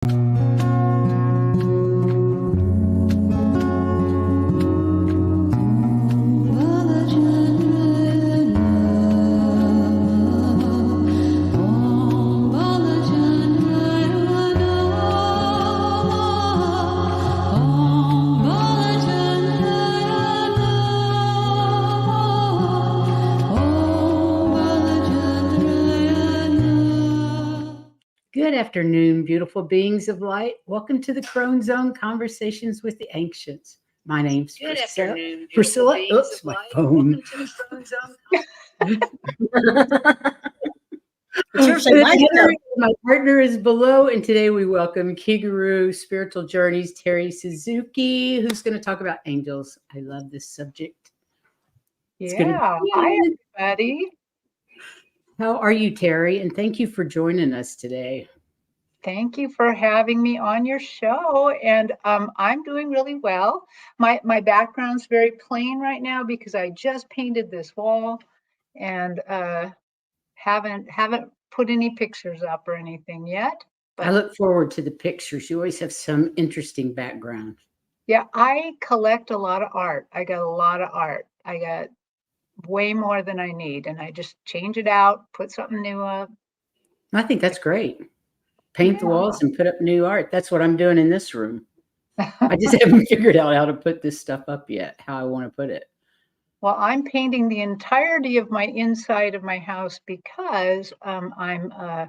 Good afternoon, beautiful beings of light. Welcome to the Crone Zone Conversations with the Ancients. My name's Priscilla. Oops, my phone. My partner is below, and today we welcome Kigaru Spiritual Journeys, Terri Suzuki, who's going to talk about angels. I love this subject. Hi, everybody. How are you, Terri? And thank you for joining us today. Thank you for having me on your show. And I'm doing really well. My background's very plain right now because I just painted this wall and haven't put any pictures up or anything yet. But I look forward to the pictures. You always have some interesting background. Yeah, I collect a lot of art. I got a lot of art. I got way more than I need, and I just change it out, put something new up. I think that's great. Paint the walls and put up new art. That's what I'm doing in this room. I just haven't figured out how to put this stuff up yet, how I want to put it. Well, I'm painting the entirety of my inside of my house because I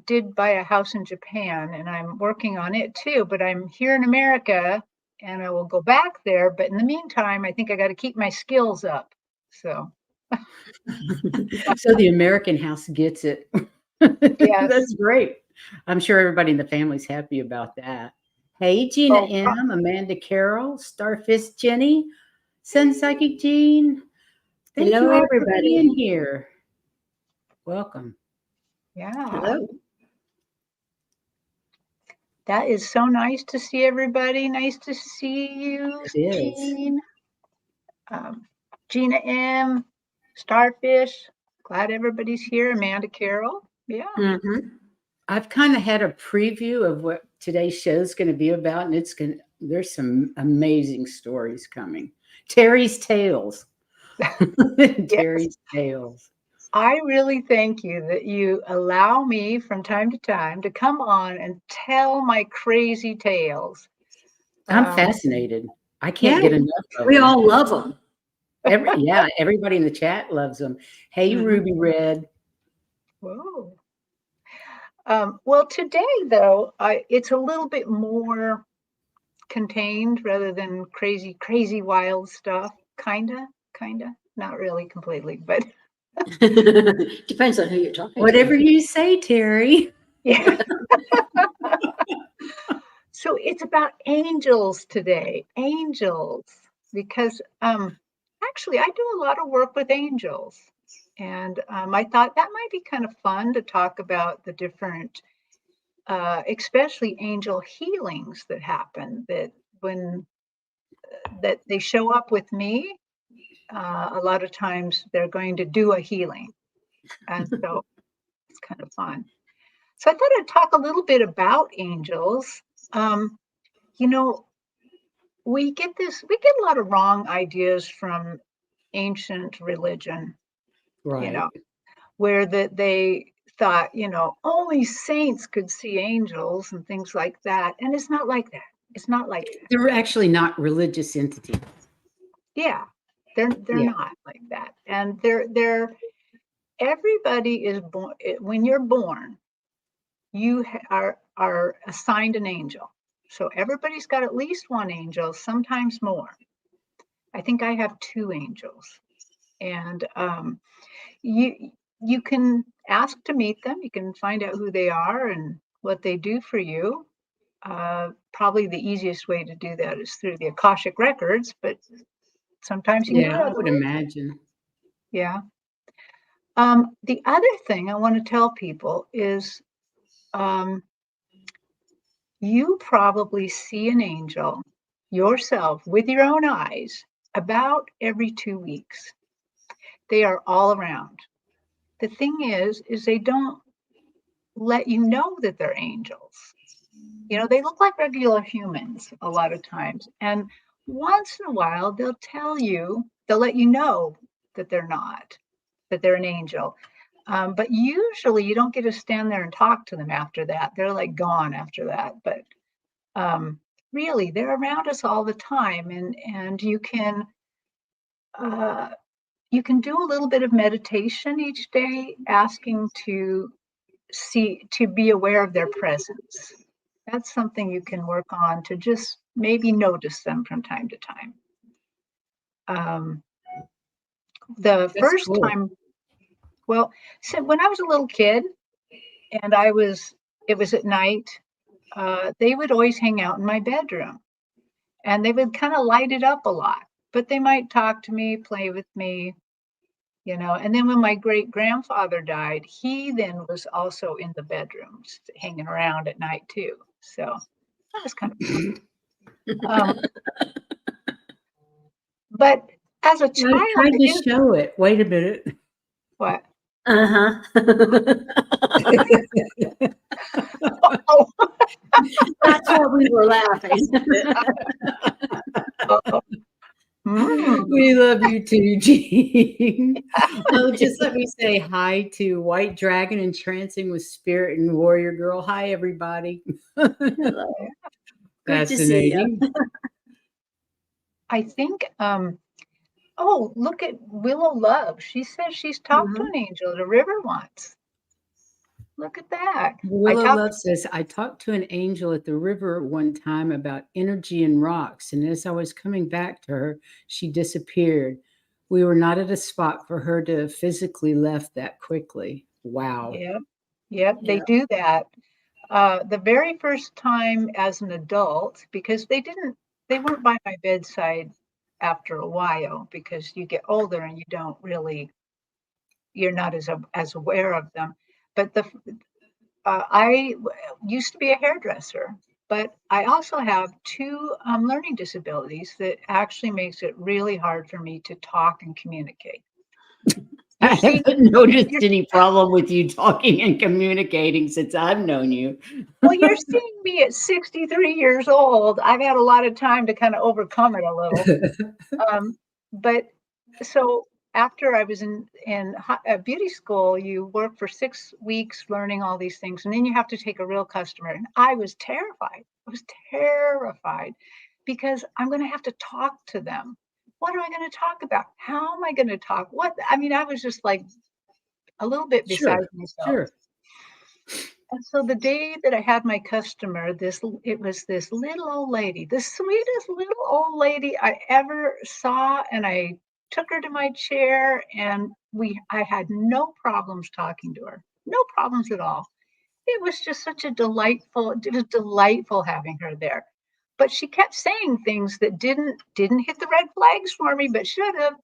did buy a house in Japan and I'm working on it too, but I'm here in America and I will go back there. But in the meantime, I think I got to keep my skills up. So. So the American house gets it. Yes. That's great. I'm sure everybody in the family's happy about that. Hey, Gina M, Amanda Carroll, Starfish Jenny, Sun Psychic Jean. Thank you all for being here. Welcome. Yeah. Hello. That is so nice to see everybody. Nice to see you, Jean. Gina M, Starfish. Glad everybody's here. Amanda Carroll. Yeah. Mm-hmm. I've kind of had a preview of what today's show is going to be about, and there's some amazing stories coming. Terri's Tales. Terri's Tales. I really thank you that you allow me from time to time to come on and tell my crazy tales. I'm fascinated. I can't get enough of them. We all love them. Everybody in the chat loves them. Hey, Ruby Red. Whoa. Well, today, though, it's a little bit more contained rather than crazy, wild stuff. Kinda. Not really completely, but. Depends on who you're talking Whatever to. you say, Terri. Yeah. So it's about angels today. Angels. Because actually, I do a lot of work with angels. And I thought that might be kind of fun to talk about the different, especially angel healings that happen, that they show up with me. A lot of times they're going to do a healing. And so it's kind of fun. So I thought I'd talk a little bit about angels. We get a lot of wrong ideas from ancient religion. Right. Where they thought, only saints could see angels and things like that. And it's not like that. It's not like that. They're actually not religious entities. Yeah, they're not like that. And everybody is born. When you're born, you are assigned an angel. So everybody's got at least one angel, sometimes more. I think I have 2 angels. And you can ask to meet them. You can find out who they are and what they do for you. Probably the easiest way to do that is through the Akashic records, but sometimes you can do I would imagine. Yeah. The other thing I want to tell people is you probably see an angel yourself with your own eyes about every 2 weeks. They are all around. The thing is they don't let you know that they're angels. You know, they look like regular humans a lot of times. And once in a while, they'll let you know that they're not, that they're an angel. But usually you don't get to stand there and talk to them after that. They're like gone after that. But really, they're around us all the time. And you can do a little bit of meditation each day, asking to be aware of their presence. That's something you can work on, to just maybe notice them from time to time. The That's first cool. time, well, so when I was a little kid and it was at night, they would always hang out in my bedroom, and they would kind of light it up a lot, but they might talk to me, play with me, you know. And then when my great grandfather died, he then was also in the bedrooms hanging around at night too. So that was kind of fun. But as a I child, tried to show it. Wait a minute. what? Uh-huh. Oh, That's why we were laughing. We love you too, Jean. Oh, just let me say hi to White Dragon Entrancing with Spirit and Warrior Girl. Hi, everybody. Hello. Great to see Fascinating. you. I think, oh, look at Willow Love. She says she's talked to an angel at a river once. Look at that. Willow Love says, I talked to an angel at the river one time about energy and rocks, and as I was coming back to her, she disappeared. We were not at a spot for her to physically left that quickly. Wow. Yep, they do that. The very first time as an adult, because they weren't by my bedside after a while, because you get older and you're not as aware of them. But I used to be a hairdresser, but I also have two learning disabilities that actually makes it really hard for me to talk and communicate. I haven't noticed any problem with you talking and communicating since I've known you. Well, you're seeing me at 63 years old. I've had a lot of time to kind of overcome it a little. But so after I was in beauty school, you work for 6 weeks learning all these things, and then you have to take a real customer. And I was terrified. I was terrified because I'm going to have to talk to them. What am I going to talk about? How am I going to talk? I mean, I was just like a little bit beside myself. Sure. And so the day that I had my customer, it was this little old lady, the sweetest little old lady I ever saw. And I took her to my chair, and I had no problems talking to her. No problems at all. It was just it was delightful having her there. But she kept saying things that didn't hit the red flags for me, but should have.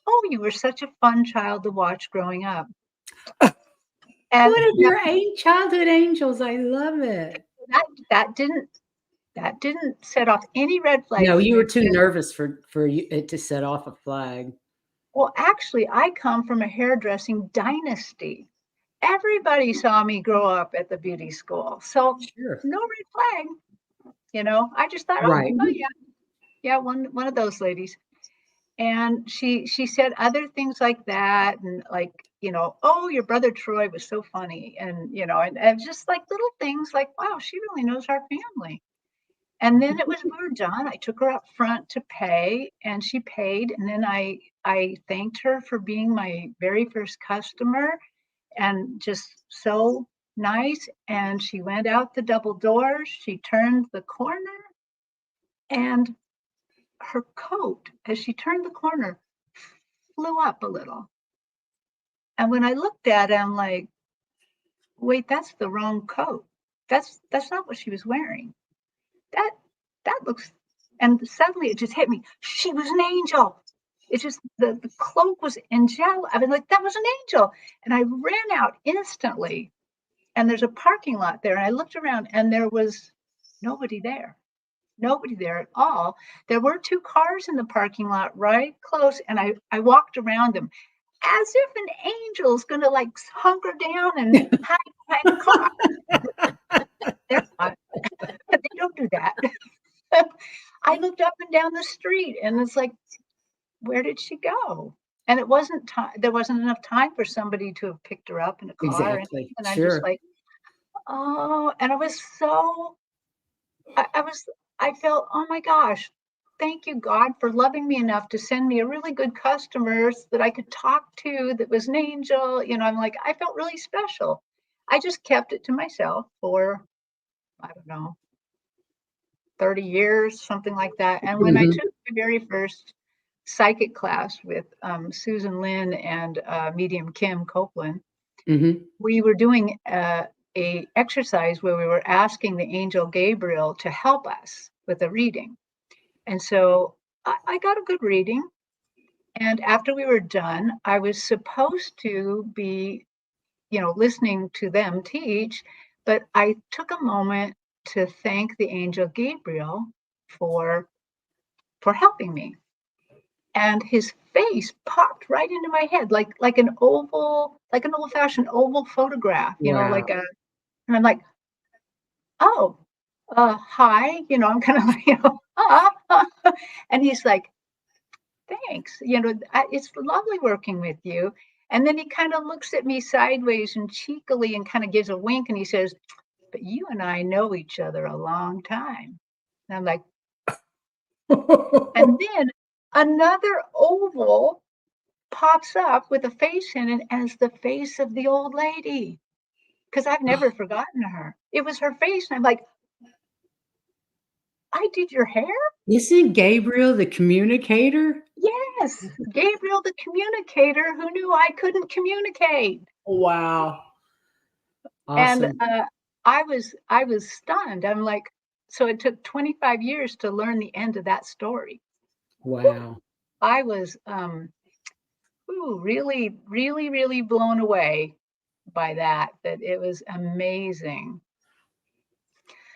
Oh, you were such a fun child to watch growing up. And one of your childhood angels. I love it. That didn't set off any red flags. No, you were too nervous for it to set off a flag. Well, actually, I come from a hairdressing dynasty. Everybody saw me grow up at the beauty school, so no red flag. You know, I just thought, oh yeah, one of those ladies. And she said other things like that, and like, you know, oh, your brother Troy was so funny, and you know, and just like little things like, wow, she really knows our family. And then we were done. I took her up front to pay, and she paid. And then I thanked her for being my very first customer, and just so nice. And she went out the double doors. She turned the corner, and her coat, as she turned the corner, flew up a little. And when I looked at it, I'm like, wait, that's the wrong coat. That's not what she was wearing. That looks, and suddenly it just hit me. She was an angel. It just, the cloak was angelic. I was like, that was an angel. And I ran out instantly. And there's a parking lot there. And I looked around, and there was nobody there. Nobody there at all. There were 2 cars in the parking lot right close. And I walked around them. as if an angel's going to like hunker down and hide behind a car. They're not. They don't do that. I looked up and down the street and it's like, where did she go? And it wasn't time. There wasn't enough time for somebody to have picked her up in a car. Exactly. And I'm Sure. just like, oh, and I was so, I felt, oh my gosh, thank you, God, for loving me enough to send me a really good customer that I could talk to that was an angel. You know, I'm like, I felt really special. I just kept it to myself for, I don't know, 30 years, something like that. And when I Mhm. took my very first psychic class with Susan Lynn and medium Kim Copeland, Mhm. we were doing a exercise where we were asking the angel Gabriel to help us with a reading. And so I got a good reading. And after we were done, I was supposed to be, you know, listening to them teach, but I took a moment to thank the angel Gabriel for helping me. And his face popped right into my head, like an oval, like an old-fashioned oval photograph, you know, Wow. like a, and I'm like, oh, hi, you know, I'm kind of like, you know, and he's like, thanks, you know, it's lovely working with you. And then he kind of looks at me sideways and cheekily and kind of gives a wink and he says, but you and I know each other a long time. And I'm like, and then another oval pops up with a face in it as the face of the old lady. Because I've never forgotten her. It was her face. And I'm like, I did your hair? Isn't Gabriel the communicator? Yes. Gabriel, the communicator who knew I couldn't communicate. Wow. And Awesome. I was stunned. I'm like, so it took 25 years to learn the end of that story. Wow. I was really, really, really blown away by that it was amazing.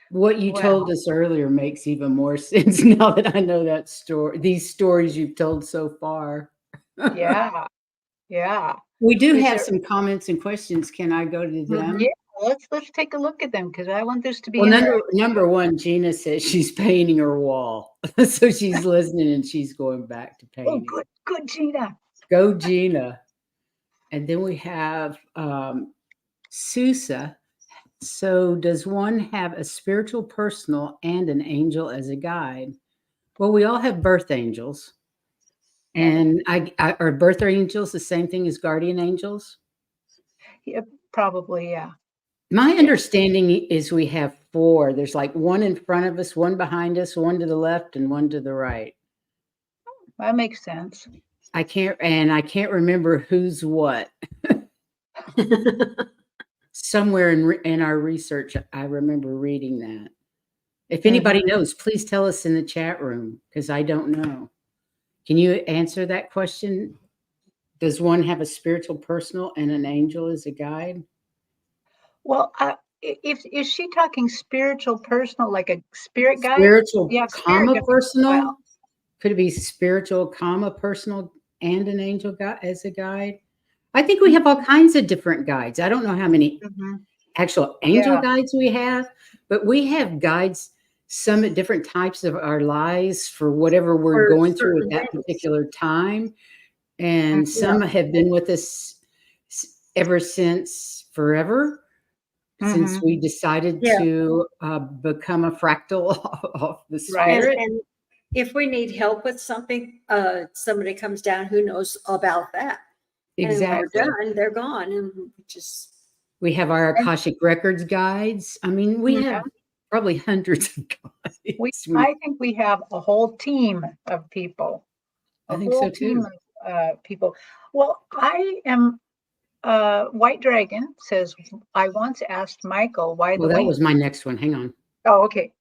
What you told Well, us earlier makes even more sense now that I know that story, these stories you've told so far. yeah, yeah. We do Is have there some comments and questions. Can I go to yeah, them? let's take a look at them because I want this to be Well, interactive. number one, Gina says she's painting her wall. So she's listening and she's going back to Oh, painting. good, Gina. Go, Gina. And then we have Susa. So does one have a spiritual personal and an angel as a guide? Well, we all have birth angels. And are birth angels the same thing as guardian angels? Yeah, probably, yeah. My Yeah. understanding is we have four. There's like one in front of us, one behind us, one to the left, and one to the right. That makes sense. I can't remember who's what. Somewhere in our research, I remember reading that. If anybody knows, please tell us in the chat room because I don't know. Can you answer that question? Does one have a spiritual personal and an angel as a guide? Well, if is she talking spiritual personal, like a spirit guide? Spiritual, Yeah, spirit comma, guide as personal? well. Could it be spiritual, comma, personal, and an angel guide as a guide? I think we have all kinds of different guides. I don't know how many Mhm. actual angel Yeah. guides we have, but we have guides, some at different types of our lives for whatever we're For going through at certain that things. particular time. And Yeah. some have been with us ever since forever, since Mhm. we decided Yeah. to become a fractal of the Right. spirit. And if we need help with something, somebody comes down who knows about that. And when Exactly. we're done, they're gone. And we just We have our Akashic Records guides. I mean, we Mhm. have probably hundreds of guides. I think we have a whole team of people. I A think so whole team too. of people. Well, I am White Dragon says, I once asked Michael why the Well, that wings. was my next one. Hang on. Oh, okay.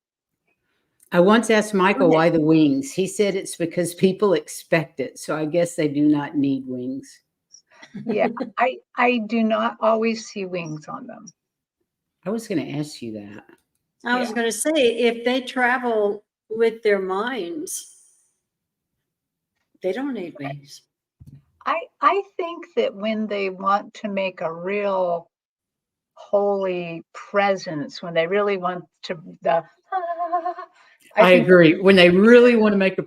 I once asked Michael Okay. why the wings. He said it's because people expect it. So I guess they do not need wings. Yeah, I do not always see wings on them. I was going to ask you that. I was Yeah. going to say, if they travel with their minds, they don't need wings. I think that when they want to make a real holy presence, when they really want to I think agree. When they really want to make a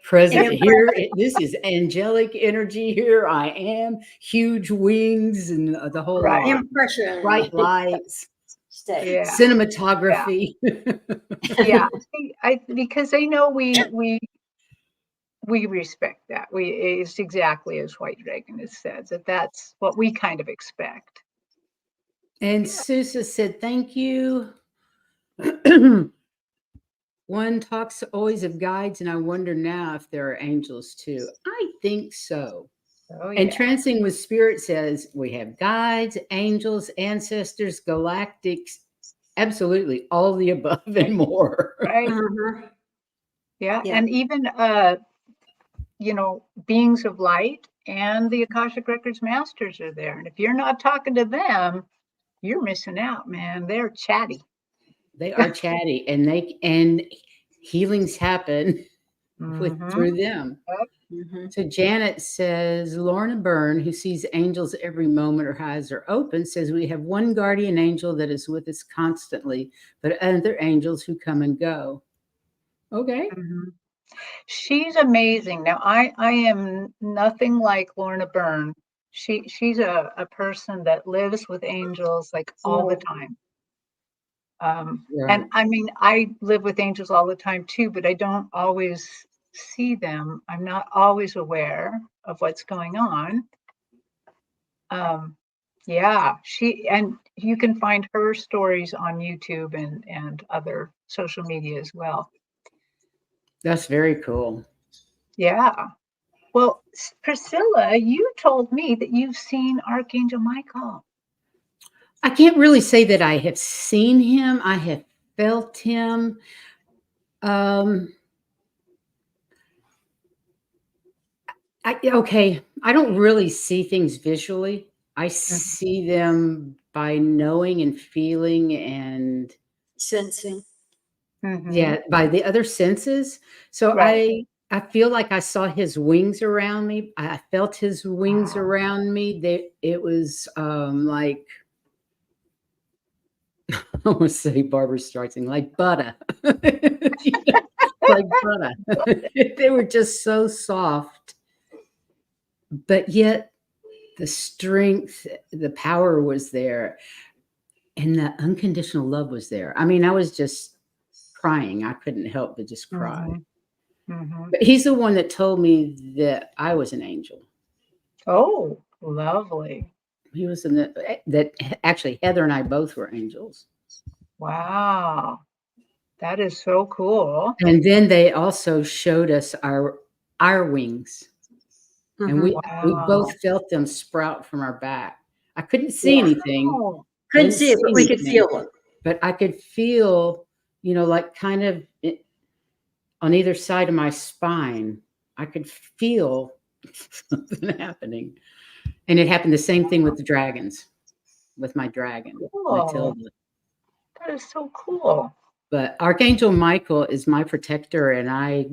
present And here, this is angelic energy. Here I am, huge wings and the whole Right. lot. impression. Bright lights, Stay. yeah, cinematography. yeah. Because they know we respect that. It's exactly as White Dragon has said, that's what we kind of expect. And Susa said, thank you. One talks always of guides, and I wonder now if there are angels too. I think so. Oh And yeah. Trancing with Spirit says we have guides, angels, ancestors, galactics, absolutely all the above and more. Right. Mhm. Yeah. Yeah. And even beings of light and the Akashic Records masters are there. And if you're not talking to them, you're missing out, man. They're chatty. They are chatty, and healings happen through them. Mhm. So Janet says, Lorna Byrne, who sees angels every moment her eyes are open, says we have one guardian angel that is with us constantly, but other angels who come and go. Okay. Mhm. She's amazing. Now, I am nothing like Lorna Byrne. She's a person that lives with angels like all the time. Right. And I mean, I live with angels all the time too, but I don't always see them. I'm not always aware of what's going on. Yeah, and you can find her stories on YouTube and other social media as well. That's very cool. Yeah. Well, Priscilla, you told me that you've seen Archangel Michael. I can't really say that I have seen him. I have felt him. Okay, I don't really see things visually. I see them by knowing and feeling and Sensing. Mm-hmm. yeah, by the other senses. So Right. I feel like I saw his wings around me. I felt his wings Wow. around me. It was like I want to say Barbara Streisand, like butter. Like butter. They were just so soft, but yet the strength, the power was there, and the unconditional love was there. I mean, I was just crying. I couldn't help but just cry. Mm-hmm. Mm-hmm. But he's the one that told me that I was an angel. Oh, lovely. He was in that actually Heather and I both were angels. Wow. That is so cool. And then they also showed us our wings. And Mhm. we Wow. both felt them sprout from our back. I couldn't see anything. Wow. Couldn't Didn't see it, see but we could anything. feel it. But I could feel, like kind of on either side of my spine, I could feel something happening. And it happened the same thing with the dragons, with my dragon, Cool. Matilda. That is so cool. But Archangel Michael is my protector, and I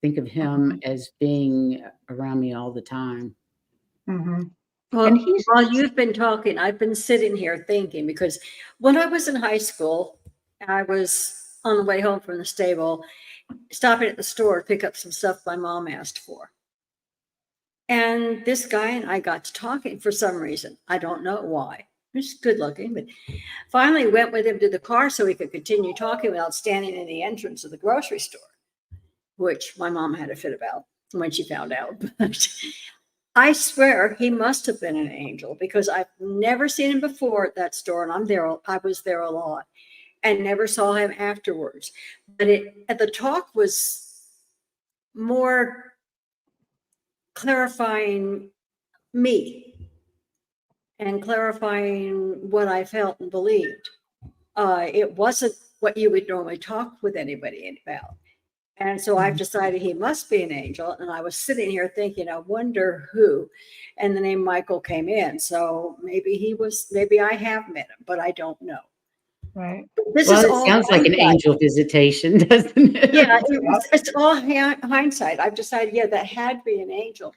think of him as being around me all the time. Mm-hmm. Well, And he's while you've been talking, I've been sitting here thinking, because when I was in high school, I was on the way home from the stable, stopping at the store to pick up some stuff my mom asked for. And this guy and I got to talking for some reason. I don't know why. He's good looking, but finally went with him to the car so we could continue talking without standing in the entrance of the grocery store, which my mom had a fit about when she found out. But I swear he must have been an angel, because I've never seen him before at that store, and I was there a lot, and never saw him afterwards. But the talk was more clarifying me and clarifying what I felt and believed. It wasn't what you would normally talk with anybody about. And so I've decided he must be an angel. And I was sitting here thinking, I wonder who. And the name Michael came in. So maybe I have met him, but I don't know. right. This Well, is it all sounds like an hindsight. angel visitation, doesn't it? Yeah, it's all hindsight. I've decided, that had to be an angel.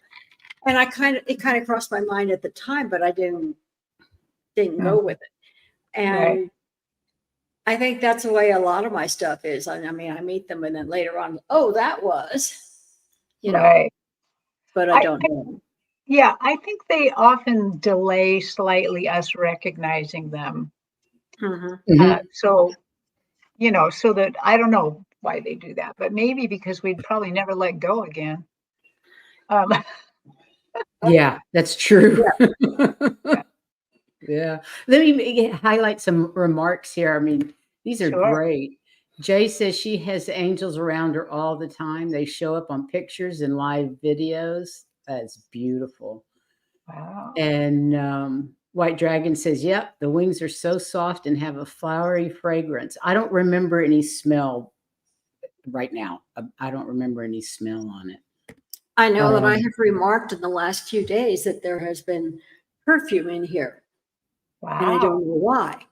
And it kind of crossed my mind at the time, but I didn't go with it. And Right. I think that's the way a lot of my stuff is. I mean, I meet them and then later on, oh, that was, Right. but I don't know. Yeah, I think they often delay slightly us recognizing them. Mm-hmm. So, so that I don't know why they do that, but maybe because we'd probably never let go again. Yeah, that's true. Yeah. Yeah. Let me highlight some remarks here. I mean, these are Sure. great. Jay says she has angels around her all the time. They show up on pictures and live videos. That's beautiful. Wow. And White Dragon says, yep, the wings are so soft and have a flowery fragrance. I don't remember any smell right now. I don't remember any smell on it. I know that I have remarked in the last few days that there has been perfume in here. Wow. And I don't know why.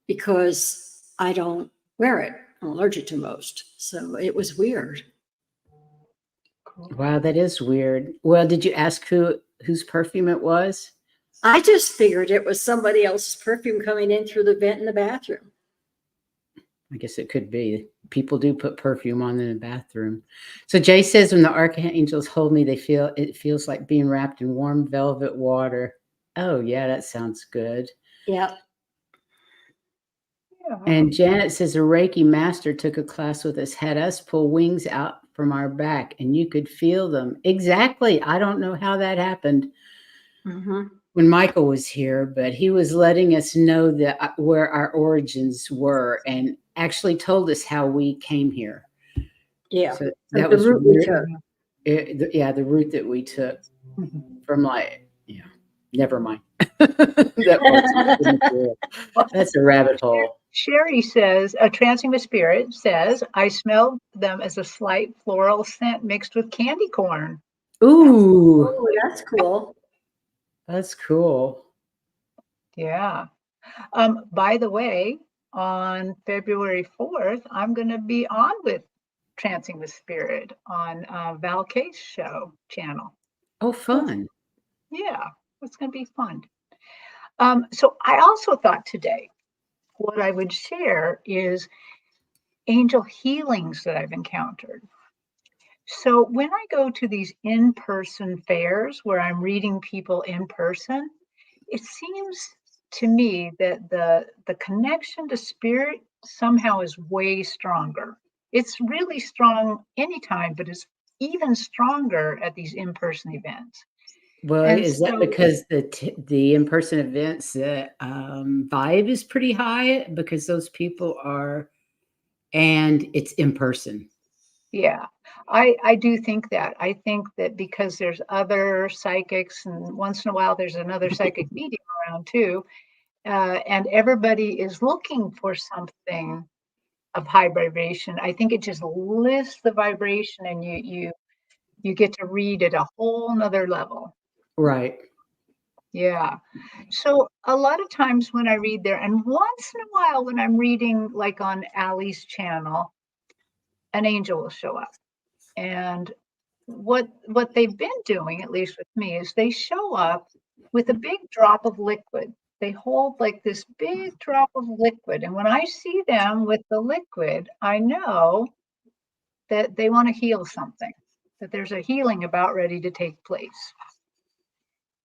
Because I don't wear it. I'm allergic to most. So it was weird. Cool. Wow, that is weird. Well, did you ask whose perfume it was? I just figured it was somebody else's perfume coming in through the vent in the bathroom. I guess it could be. People do put perfume on in the bathroom. So Jay says when the archangels hold me, it feels like being wrapped in warm velvet water. Oh yeah, that sounds good. Yeah. And Janet says a Reiki master took a class with us, had us pull wings out from our back, and you could feel them. Exactly. I don't know how that happened. Mm-hmm. When Michael was here, but he was letting us know that where our origins were and actually told us how we came here. Yeah. So Like that the was route we took. the route that we took from never mind. That's a rabbit hole. Sherry says, a trancing with spirit says, I smelled them as a slight floral scent mixed with candy corn. Ooh. Oh, that's cool. That's cool. Yeah. By the way, on February 4th, I'm going to be on with Trancing with Spirit on Val K's show channel. Oh, fun. Yeah, it's going to be fun. So I also thought today what I would share is angel healings that I've encountered. So when I go to these in-person fairs where I'm reading people in person, it seems to me that the connection to spirit somehow is way stronger. It's really strong anytime, but it's even stronger at these in-person events. Well, And is that so, because the in-person events vibe is pretty high because those people are, and it's in person? yeah, I do think that. I think that because there's other psychics, and once in a while there's another psychic medium around too, and everybody is looking for something of high vibration. I think it just lifts the vibration, and you get to read at a whole nother level. Right. Yeah. So a lot of times when I read there, and once in a while when I'm reading like on Allie's channel, an angel will show up. And what they've been doing, at least with me, is they show up with a big drop of liquid. They hold like this big drop of liquid. And when I see them with the liquid, I know that they want to heal something, that there's a healing about ready to take place.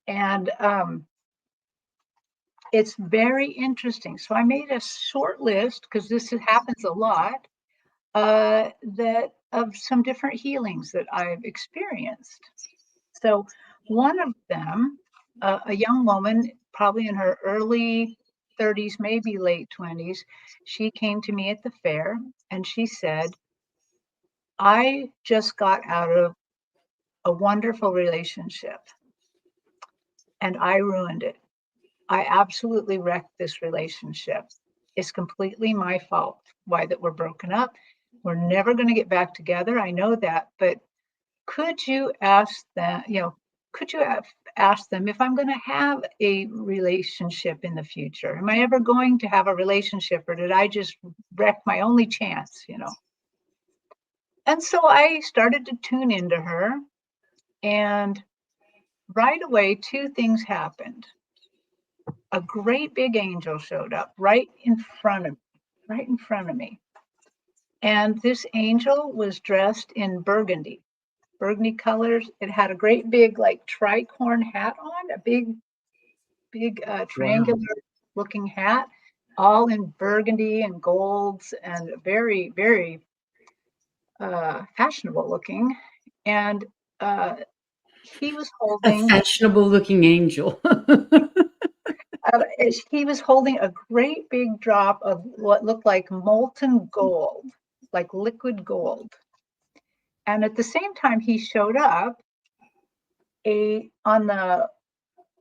And it's very interesting. So I made a short list, because this happens a lot, that of some different healings that I've experienced. So one of them, a young woman, probably in her early 30s, maybe late 20s, she came to me at the fair and she said, I just got out of a wonderful relationship and I ruined it. I absolutely wrecked this relationship. It's completely my fault why that we're broken up. We're never going to get back together. I know that, but could you ask them, could you ask them if I'm going to have a relationship in the future? Am I ever going to have a relationship, or did I just wreck my only chance, And so I started to tune into her, and right away, two things happened. A great big angel showed up right in front of me. And this angel was dressed in burgundy colors. It had a great big like tricorn hat on, a big triangular looking hat, all in burgundy and golds, and very, very fashionable looking. And he was A holding fashionable looking angel. he was holding a great big drop of what looked like molten gold, like liquid gold. And at the same time he showed up, on the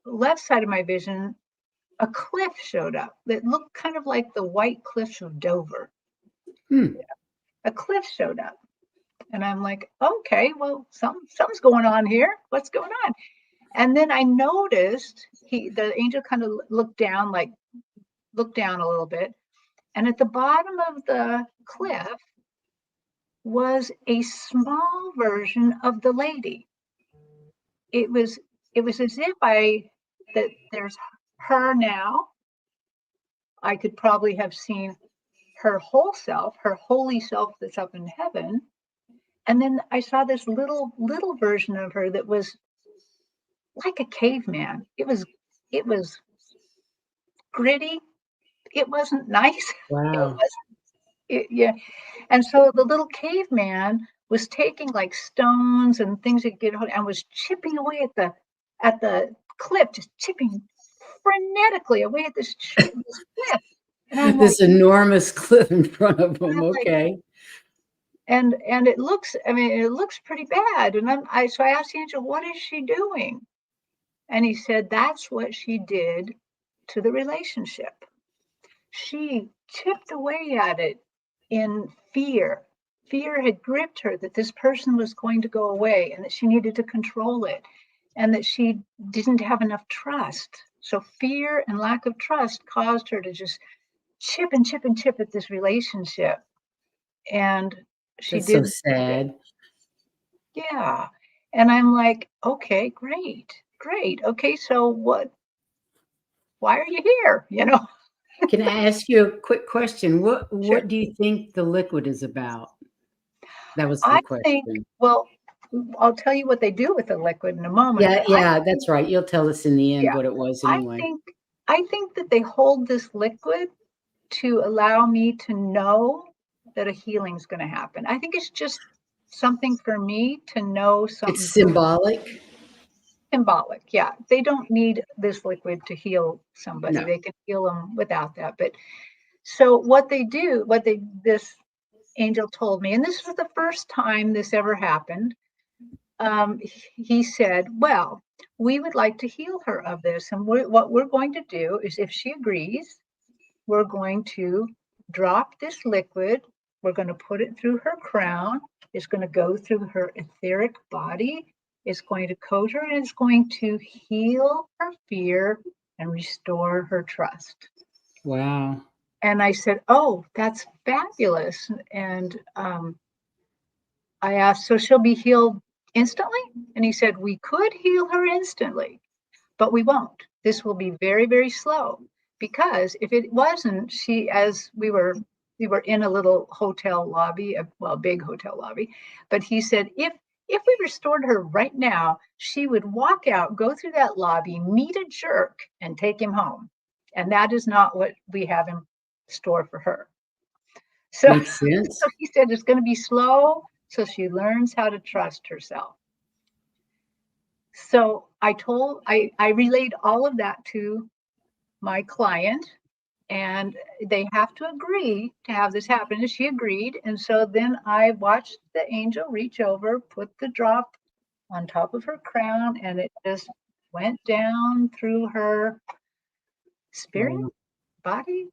left side of my vision, a cliff showed up that looked kind of like the white cliffs of Dover. A cliff showed up. And I'm like, okay, well, something's going on here. What's going on? And then I noticed the angel kind of looked down a little bit. And at the bottom of the cliff was a small version of the lady. It was as if that there's her now. I could probably have seen her whole self, her holy self that's up in heaven. And then I saw this little version of her that was like a caveman. It was gritty. It wasn't nice. Wow. Yeah. And so the little caveman was taking like stones and things that get and was chipping away at the cliff, just chipping frenetically away at this cliff. And I'm This like, enormous cliff in front of them. like, Okay. and it looks pretty bad. And so I asked the angel, what is she doing? And he said, that's what she did to the relationship. She chipped away at it in fear. Fear had gripped her that this person was going to go away and that she needed to control it and that she didn't have enough trust. So fear and lack of trust caused her to just chip and chip and chip at this relationship. And she That's did. so sad. Yeah. And I'm like, okay, great. Okay, so why are you here? Can I ask you a quick question? Sure. What do you think the liquid is about? That was the I question. think, well, I'll tell you what they do with the liquid in a moment. Yeah, that's right. You'll tell us in the end Yeah, what it was I anyway. think that they hold this liquid to allow me to know that a healing's going to happen. I think it's just something for me to know something. It's symbolic. Symbolic, yeah. They don't need this liquid to heal somebody. No. They can heal them without that. But so what this angel told me, and this was the first time this ever happened. He said, well, we would like to heal her of this. And what we're going to do is, if she agrees, we're going to drop this liquid. We're going to put it through her crown. It's going to go through her etheric body. It's going to coat her, and it's going to heal her fear and restore her trust. Wow. And I said, oh, that's fabulous. And I asked, so she'll be healed instantly? And he said, we could heal her instantly, but we won't. This will be very, very slow, because if it wasn't, as we were in a little hotel lobby, big hotel lobby, but he said, if we restored her right now, she would walk out, go through that lobby, meet a jerk, and take him home. And that is not what we have in store for her. So, Makes sense. so he said it's going to be slow, so she learns how to trust herself. So I relayed all of that to my client, and they have to agree to have this happen. And she agreed. And so then I watched the angel reach over, put the drop on top of her crown, and it just went down through her spirit body.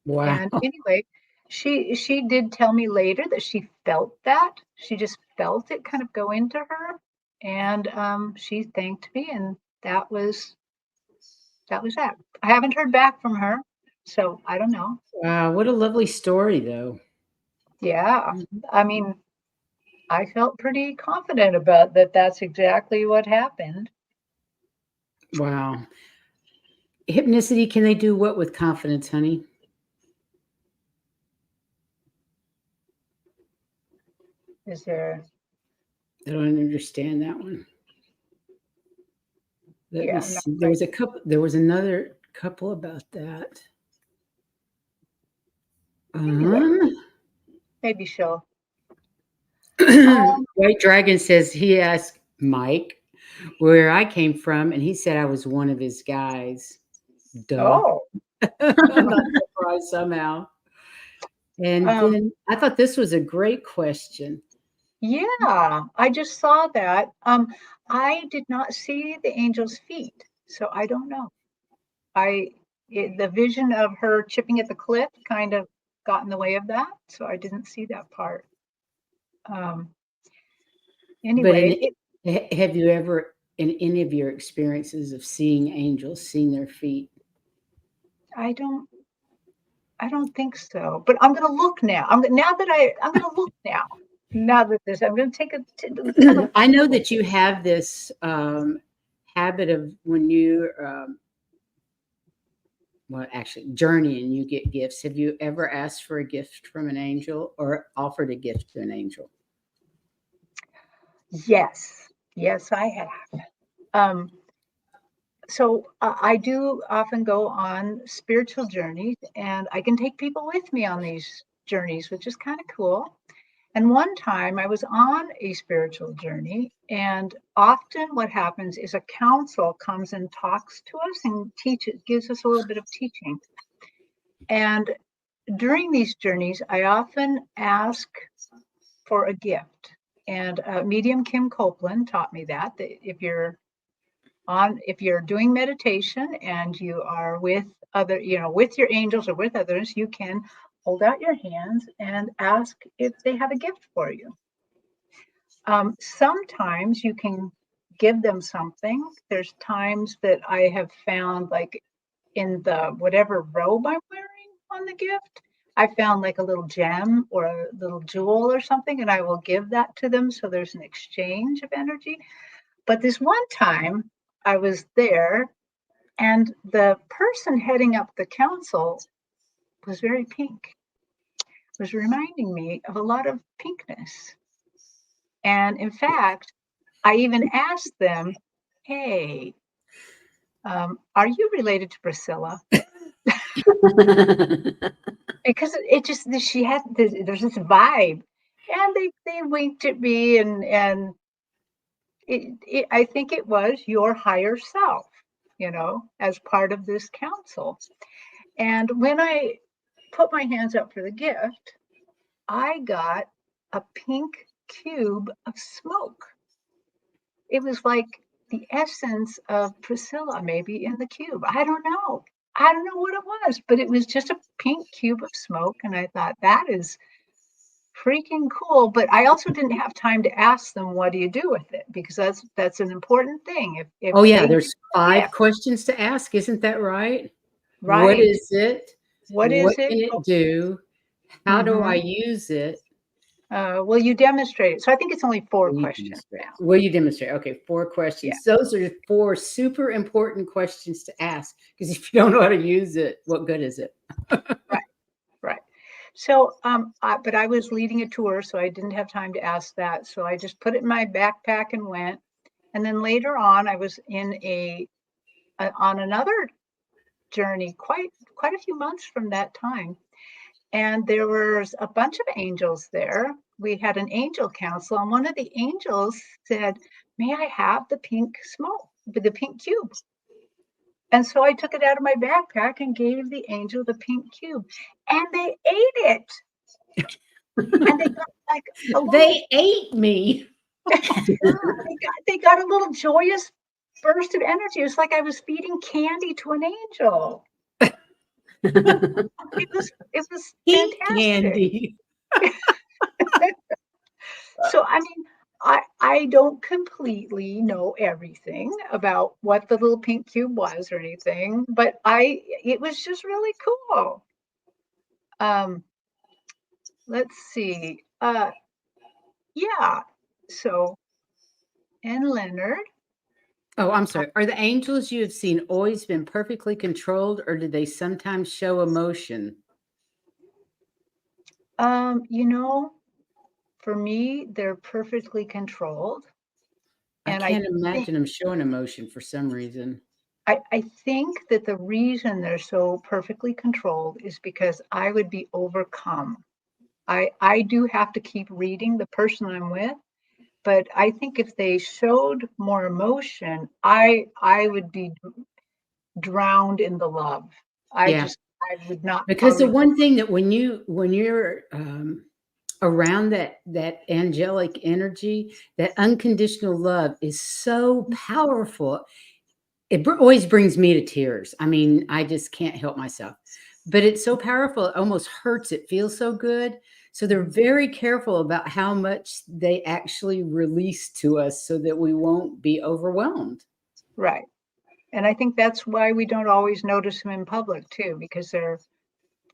Wow. And anyway, she did tell me later that she felt that. She just felt it kind of go into her. And she thanked me, and that was that. I haven't heard back from her, so I don't know. Wow, what a lovely story, though. Yeah, I mean, I felt pretty confident about that. That's exactly what happened. Wow. Hypnicity, can they do what with confidence, honey? Is there? I don't understand that one. Let me Yeah, see. There was a couple. There was another couple about that. maybe she'll. White Dragon says he asked Mike where I came from, and he said I was one of his guys. Duh. Oh, I'm not surprised somehow. And then I thought this was a great question. yeah, I just saw that. I did not see the angel's feet, so I don't know. The vision of her chipping at the cliff kind of got in the way of that, so I didn't see that part. Anyway, have you ever, in any of your experiences of seeing angels, seen their feet? I don't think so. But I'm going to look now. I'm going to look now. Now that this, I'm going to take a. I know that you have this habit of when you, well, actually, journey and you get gifts. Have you ever asked for a gift from an angel or offered a gift to an angel? Yes, I have. So I do often go on spiritual journeys, and I can take people with me on these journeys, which is kind of cool. And one time I was on a spiritual journey, and often what happens is a council comes and talks to us and gives us a little bit of teaching. And during these journeys, I often ask for a gift. And medium Kim Copeland taught me that if you're doing meditation and you are with with your angels or with others, you can hold out your hands and ask if they have a gift for you. Sometimes you can give them something. There's times that I have found, like in the whatever robe I'm wearing on the gift, I found like a little gem or a little jewel or something, and I will give that to them. So there's an exchange of energy. But this one time I was there, and the person heading up the council was very pink, was reminding me of a lot of pinkness. And in fact, I even asked them, hey, are you related to Priscilla? Because it just, she had there's this vibe, and they winked at me, and I think it was your higher self, as part of this council. And when I put my hands up for the gift, I got a pink cube of smoke. It was like the essence of Priscilla, maybe in the cube. I don't know what it was, but it was just a pink cube of smoke. And I thought, that is freaking cool. But I also didn't have time to ask them, what do you do with it? Because that's an important thing. If Oh yeah, there's 5 questions to ask, isn't that right? Right. What is it? What is it? Can it do? How do I use it? Will you demonstrate it? So I think it's only 4 questions now. Will you demonstrate? Okay, 4 questions. Yeah. Those are 4 super important questions to ask, because if you don't know how to use it, what good is it? Right. So, but I was leading a tour, so I didn't have time to ask that. So I just put it in my backpack and went. And then later on, I was on another journey, quite a few months from that time. And there was a bunch of angels there. We had an angel council, and one of the angels said, may I have the pink smoke, the pink cube? And so I took it out of my backpack and gave the angel the pink cube, and they ate it. And they got like they ate me. they got a little joyous burst of energy. It was like I was feeding candy to an angel. It was fantastic. Candy. So I mean, I don't completely know everything about what the little pink cube was or anything, but it was just really cool. Let's see. yeah. So, and Leonard. Oh, I'm sorry. Are the angels you have seen always been perfectly controlled, or do they sometimes show emotion? You know, for me, they're perfectly controlled. I And can't think imagine them showing emotion for some reason. I think that the reason they're so perfectly controlled is because I would be overcome. I do have to keep reading the person I'm with, but I think if they showed more emotion, I would be drowned in the love. Yeah, I would not because the tolerate. one thing that when you're around that angelic energy, that unconditional love is so powerful. It always brings me to tears. I mean, I just can't help myself. But it's so powerful, it almost hurts. It feels so good. So they're very careful about how much they actually release to us so that we won't be overwhelmed. Right. And I think that's why we don't always notice them in public too, because they're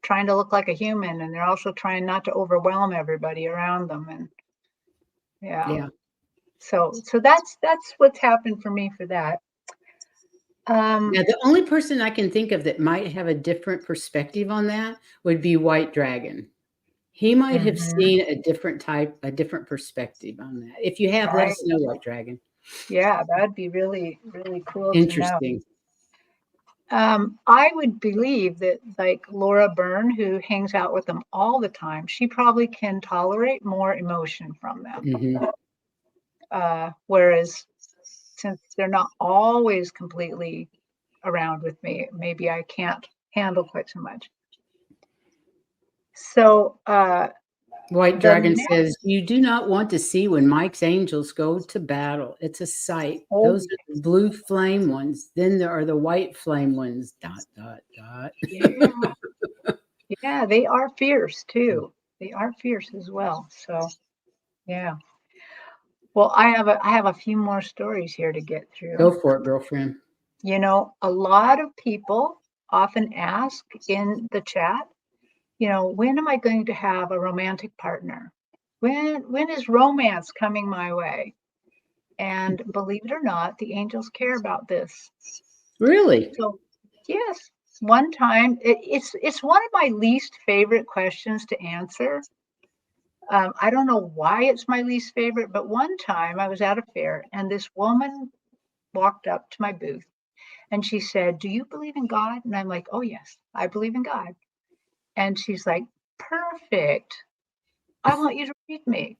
trying to look like a human and they're also trying not to overwhelm everybody around them. And yeah. Yeah. So that's what's happened for me for that. Now, the only person I can think of that might have a different perspective on that would be White Dragon. He might have Mhm. seen a different type, a different perspective on that. If you have, let Right. us know, White Dragon. Yeah, that'd be really, really cool to know. Interesting. I would believe that like Laura Byrne, who hangs out with them all the time, she probably can tolerate more emotion from them. Mhm. Whereas since they're not always completely around with me, maybe I can't handle quite so much. So White the Dragon next, says, "You do not want to see when Mike's angels go to battle. It's a sight. oh Those are the blue flame ones. Then there are the white flame ones. Dot, dot, dot." yeah, yeah, they are fierce too. They are fierce as well. So yeah. Well, I have a few more stories here to get through. Go for it, girlfriend. You know, a lot of people often ask in the chat, you know, when am I going to have a romantic partner? When is romance coming my way? And believe it or not, the angels care about this. Really? So, yes, one time it's one of my least favorite questions to answer. I don't know why it's my least favorite, but one time I was at a fair and this woman walked up to my booth and she said, "Do you believe in God?" And I'm like, "Oh, yes, I believe in God." And she's like, "Perfect. I want you to read me."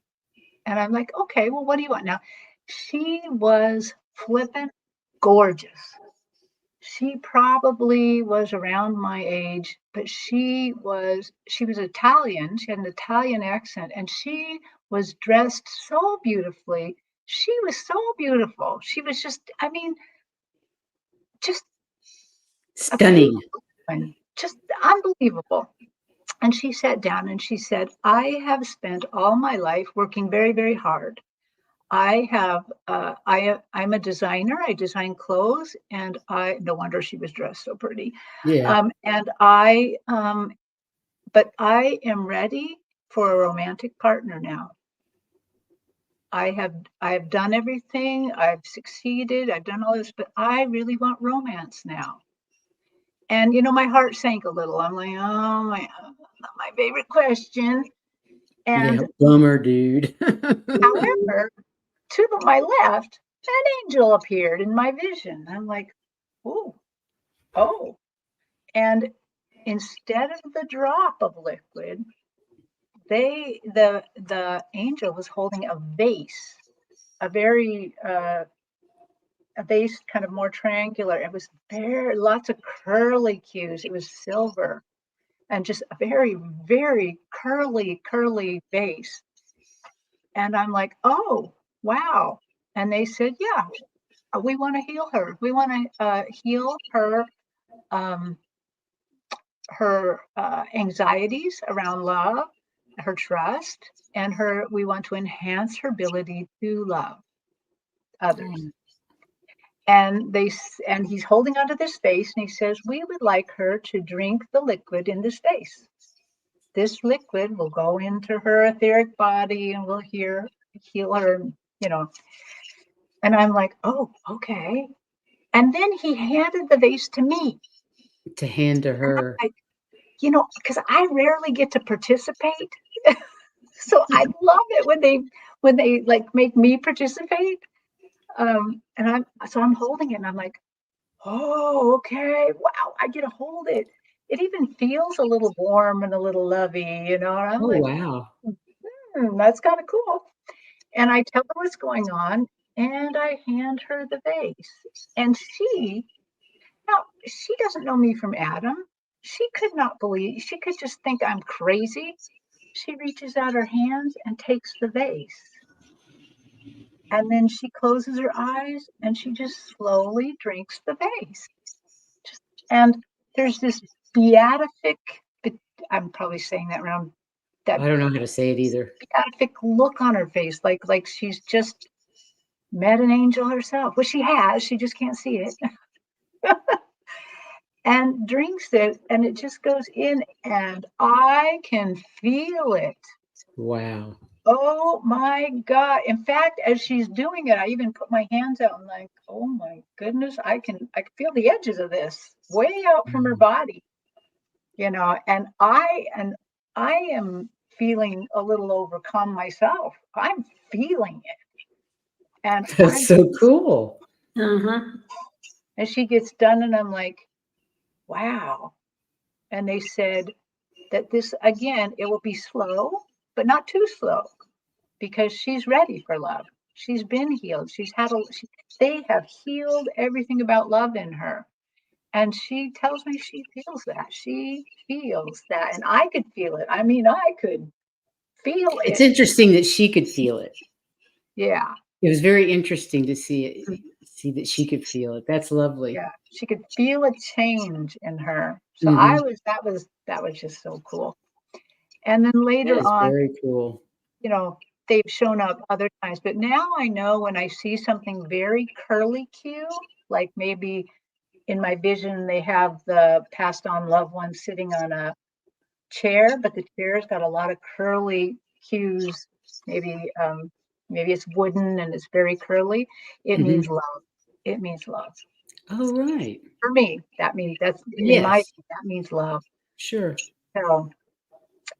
And I'm like, "Okay, well, what do you want?" Now, she was flippin' gorgeous. She probably was around my age, but she was Italian. She had an Italian accent, and she was dressed so beautifully. She was so beautiful. She was just, I mean, just a Stunning. beautiful woman, just unbelievable. And she sat down and she said, "I have spent all my life working very, very hard. I'm a designer. I design clothes, and I no wonder she was dressed so pretty. Yeah. And but I am ready for a romantic partner now. I have done everything. I've succeeded. I've done all this, but I really want romance now." And you know, my heart sank a little. I'm like, "Oh my, not my favorite question." Yeah. And Bummer, dude. however, to my left, an angel appeared in my vision. I'm like, "Ooh, oh." And instead of the drop of liquid, the angel was holding a vase, a very a vase kind of more triangular. It was very lots of curly cues. It was silver and just a very, very curly vase. And I'm like, "Oh, wow." And they said, "Yeah, we want to heal her. We want to heal um, her anxieties around love, her trust, and her. We want to enhance her ability to love others." And he's holding onto this vase, and he says, "We would like her to drink the liquid in this vase. This liquid will go into her etheric body and will heal her, you know. And I'm like, oh, okay. And then he handed the vase to me. To hand to her. Like, you know, because I rarely get to participate. So I love it when they like make me participate. And I'm holding it and I'm like, oh, okay. Wow, I get to hold it. It even feels a little warm and a little lovey, you know. And I'm Oh, like, wow. that's kind of cool. And I tell her what's going on and I hand her the vase. And now she doesn't know me from Adam. She could not believe, she could just think I'm crazy. She reaches out her hands and takes the vase. And then she closes her eyes and she just slowly drinks the vase. And there's this beatific, I'm probably saying that wrong, that I don't know how to say it either. beatific look on her face, like she's just met an angel herself. Well, she has, she just can't see it. And drinks it, and it just goes in, and I can feel it. Wow. Oh my God. In fact, as she's doing it, I even put my hands out and like, oh my goodness, I can feel the edges of this way out from her body, you know, and I am feeling a little overcome myself. I'm feeling it. And That's so cool. and she gets done and I'm like, wow. And they said that this, again, it will be slow, but not too slow, because she's ready for love. She's been healed. They have healed everything about love in her. And she tells me she feels that. She feels that. And I could feel it. I mean, I could feel it. It's interesting that she could feel it. Yeah. It was very interesting to see that she could feel it. That's lovely. Yeah. She could feel a change in her. So that was just so cool. And then later on, very cool. You know, they've shown up other times, but now I know when I see something very curly cue, like maybe in my vision, they have the passed on loved one sitting on a chair, but the chair's got a lot of curly cues. Maybe it's wooden and it's very curly. It means love. It means love. Oh, right. For me, that means that means love. Sure. So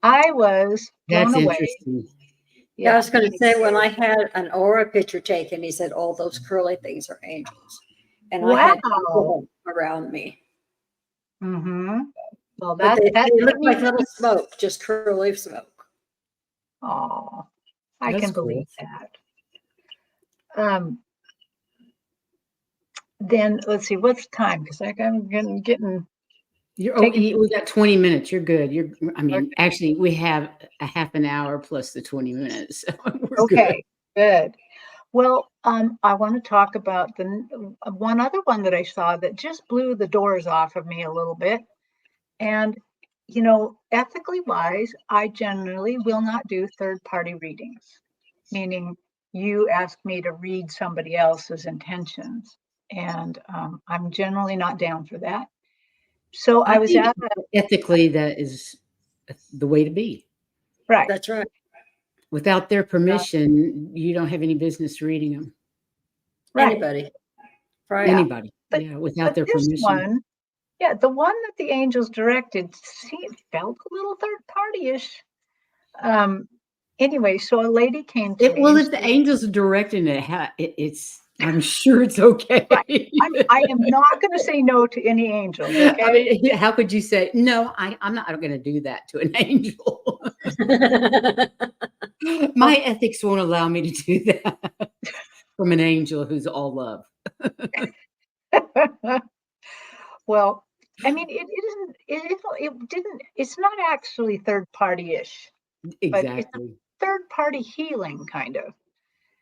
I was blown away. Interesting. Yeah, I was going to say, when I had an aura picture taken, he said, all those curly things are angels. And I had people around me. Well, they look like little smoke, just curly smoke. Oh, I can believe that. Then let's see, what's time? Because I'm getting. We got 20 minutes. You're good. Actually, we have a half an hour plus the 20 minutes. So okay, good. Well, I want to talk about the one other one that I saw that just blew the doors off of me a little bit. And, you know, ethically wise, I generally will not do third-party readings, meaning you ask me to read somebody else's intentions. And I'm generally not down for that. So I was ethically, that is the way to be. Right. That's right. Without their permission, you don't have any business reading them. Right. Anybody. Right. Anybody. Without their permission. The one that the angels directed felt a little third party-ish. Anyway, so a lady came to me. Well, if the angels are directing it, I'm sure it's okay. Right. I am not going to say no to any angels. Okay? I mean, how could you say no? I'm not going to do that to an angel. My ethics won't allow me to do that from an angel who's all love. Well, I mean, it's not actually third party-ish. Exactly. But it's a third party healing kind of.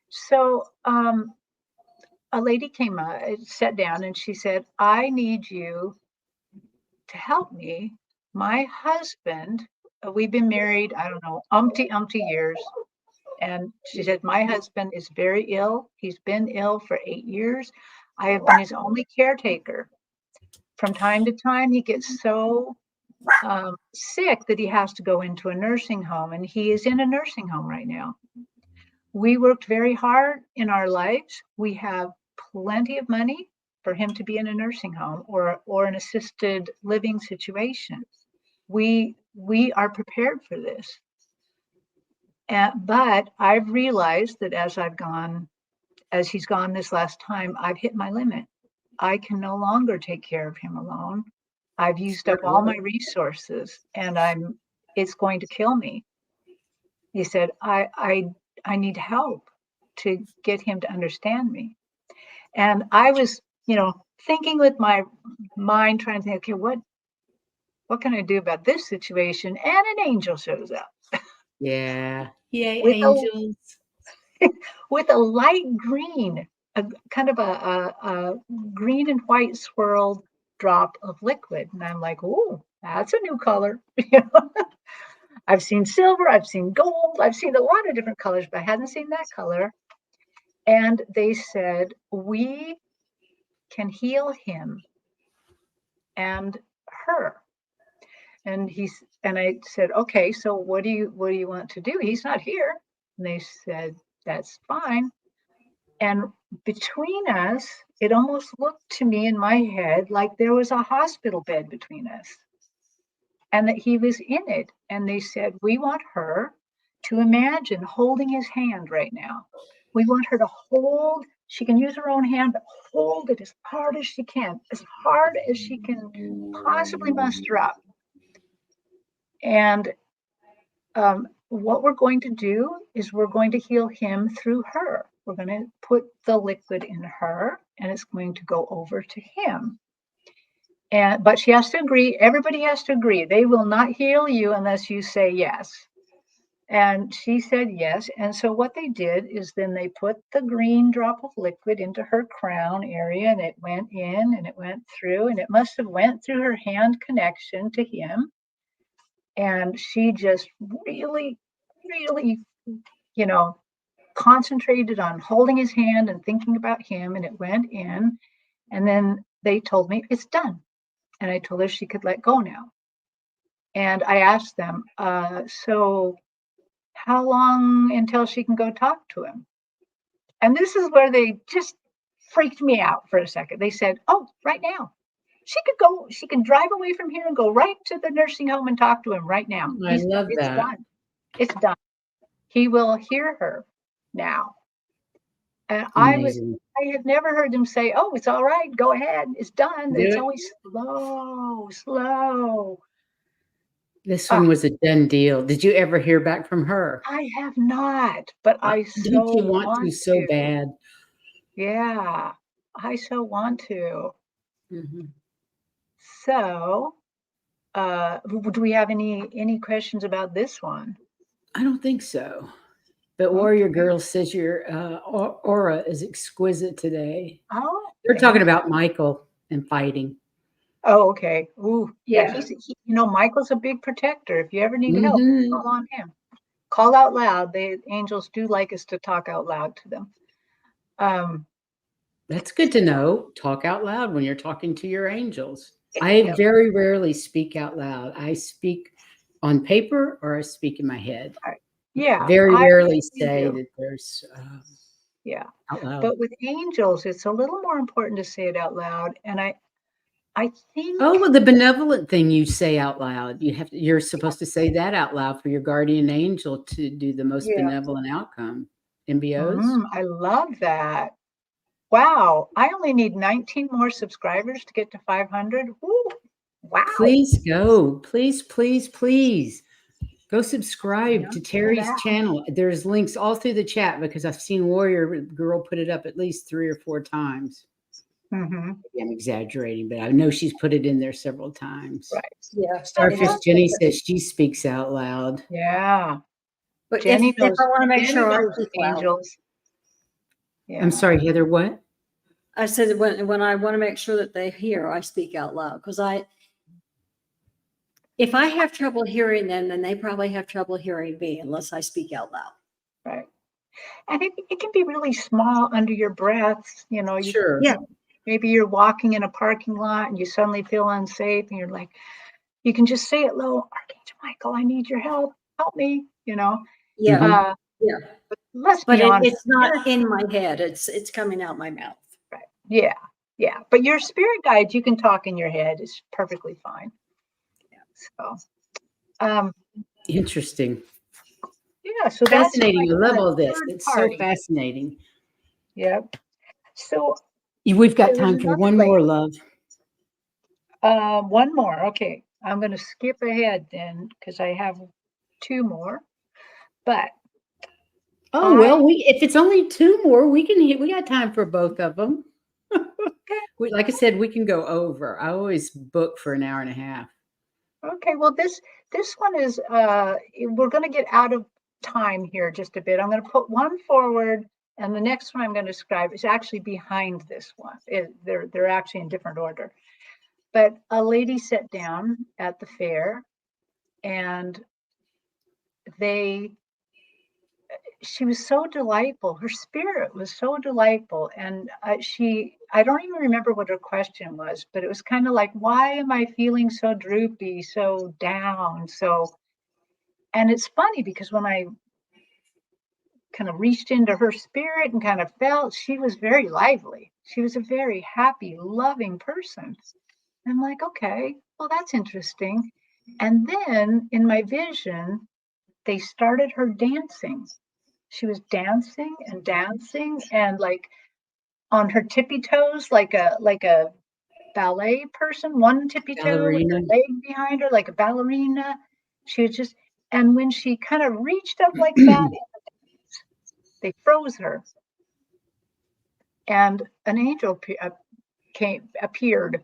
So a lady came up, sat down, and she said, I need you to help me. My husband, we've been married, I don't know, umpty years. And she said, my husband is very ill. He's been ill for 8 years. I have been his only caretaker. From time to time, he gets so sick that he has to go into a nursing home, and he is in a nursing home right now. we worked very hard in our lives. We have plenty of money for him to be in a nursing home or an assisted living situation. We are prepared for this. But I've realized that as he's gone this last time, I've hit my limit. I can no longer take care of him alone. I've used up all my resources, and it's going to kill me. He said, I need help to get him to understand me. And I was, thinking with my mind, trying to think, okay, what can I do about this situation? And an angel shows up. Yeah. Yay, with angels. with a light green, a kind of a green and white swirled drop of liquid. And I'm like, oh, that's a new color. I've seen silver, I've seen gold, I've seen a lot of different colors, but I hadn't seen that color. And they said, we can heal him and her. And I said, okay, so what do you want to do? He's not here. And they said, that's fine. And between us, it almost looked to me in my head like there was a hospital bed between us and that he was in it. And they said, we want her to imagine holding his hand right now. We want her to hold, she can use her own hand, but hold it as hard as she can possibly muster up. And what we're going to do is we're going to heal him through her. We're going to put the liquid in her, and it's going to go over to him. But she has to agree. Everybody has to agree. They will not heal you unless you say yes. And she said yes. And so what they did is then they put the green drop of liquid into her crown area, and it went in and it went through, and it must have went through her hand connection to him. And she just really, really, concentrated on holding his hand and thinking about him, and it went in. And then they told me it's done. And I told her she could let go now. And I asked them, so how long until she can go talk to him? And this is where they just freaked me out for a second. They said, oh, right now. She can drive away from here and go right to the nursing home and talk to him right now. I love it's that. Done. It's done. He will hear her now. And Amazing. I had never heard them say, oh, it's all right, go ahead, it's done. It's always slow. This one was a done deal. Did you ever hear back from her? I have not, but I Didn't you want to so bad? Yeah, I so want to. Mm-hmm. So, do we have any questions about this one? I don't think so. But Warrior Girl says your aura is exquisite today. Oh, they're talking about Michael and fighting. Oh, okay. Ooh, yeah. Michael's a big protector. If you ever need help, call on him. Call out loud. The angels do like us to talk out loud to them. That's good to know. Talk out loud when you're talking to your angels. I very rarely speak out loud. I speak on paper or I speak in my head. Yeah. Very rarely say that there's out loud. But with angels, it's a little more important to say it out loud. And I think the benevolent thing you say out loud. You're supposed to say that out loud for your guardian angel to do the most benevolent outcome. MBOs. I love that. Wow, I only need 19 more subscribers to get to 500. Woo. Wow. Please go. Please go subscribe to Terri's channel. There's links all through the chat because I've seen Warrior Girl put it up at least 3 or 4 times. I'm exaggerating, but I know she's put it in there several times. Right. Yeah. Starfish Jenny says she speaks out loud. Yeah. But Jenny knows, if I want to make sure I speak angels. I'm sorry, Heather, what? I said when I want to make sure that they hear, I speak out loud. Because if I have trouble hearing them, then they probably have trouble hearing me unless I speak out loud. Right. And it can be really small under your breath. Sure. Yeah. Maybe you're walking in a parking lot and you suddenly feel unsafe and you're like, you can just say it low, Archangel Michael, I need your help. Help me, Yeah. let's But be honest. it's not in my head. It's coming out my mouth. Right. Yeah. Yeah. But your spirit guides, you can talk in your head. It's perfectly fine. So, Interesting. yeah. So Fascinating. that's I love all this. third It's party. so fascinating. Yep. So We've got there was time for another one lady. more, love. One more. Okay. I'm going to skip ahead then because I have two more. But Oh, well, if it's only two more, we got time for both of them. Like I said, we can go over. I always book for an hour and a half. Okay, well, this one is we're going to get out of time here just a bit. I'm going to put one forward, and the next one I'm going to describe is actually behind this one. They're actually in different order. But a lady sat down at the fair, and she was so delightful. Her spirit was so delightful, and I don't even remember what her question was, but it was kind of like, why am I feeling so droopy, so down, and it's funny because when I kind of reached into her spirit and kind of felt, she was very lively. She was a very happy, loving person. I'm like, okay, well, that's interesting. And then in my vision, they started her dancing. She was dancing and like on her tippy toes, like a ballet person, one tippy toe with her Ballerina. leg behind her, like a ballerina. She was just, and when she kind of reached up like that, they froze her, and an angel appeared,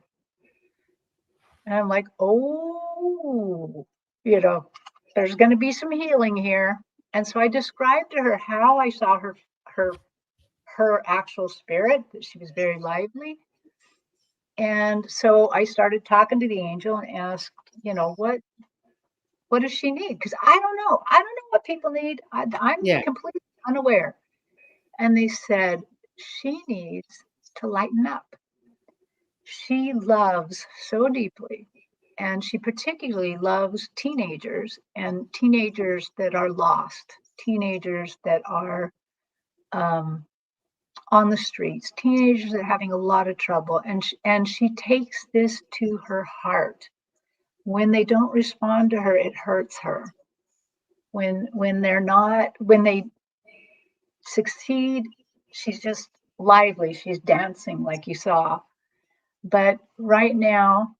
and I'm like, oh, there's going to be some healing here. And so I described to her how I saw her actual spirit, that she was very lively. And so I started talking to the angel and asked, what does she need? Because I don't know what people need. I'm Yeah. completely unaware. And they said she needs to lighten up. She loves so deeply, and she particularly loves teenagers, and teenagers that are lost, teenagers that are on the streets, teenagers that are having a lot of trouble, and she takes this to her heart. When they don't respond to her, it hurts her. When they succeed, she's just lively. She's dancing like you saw. But right now,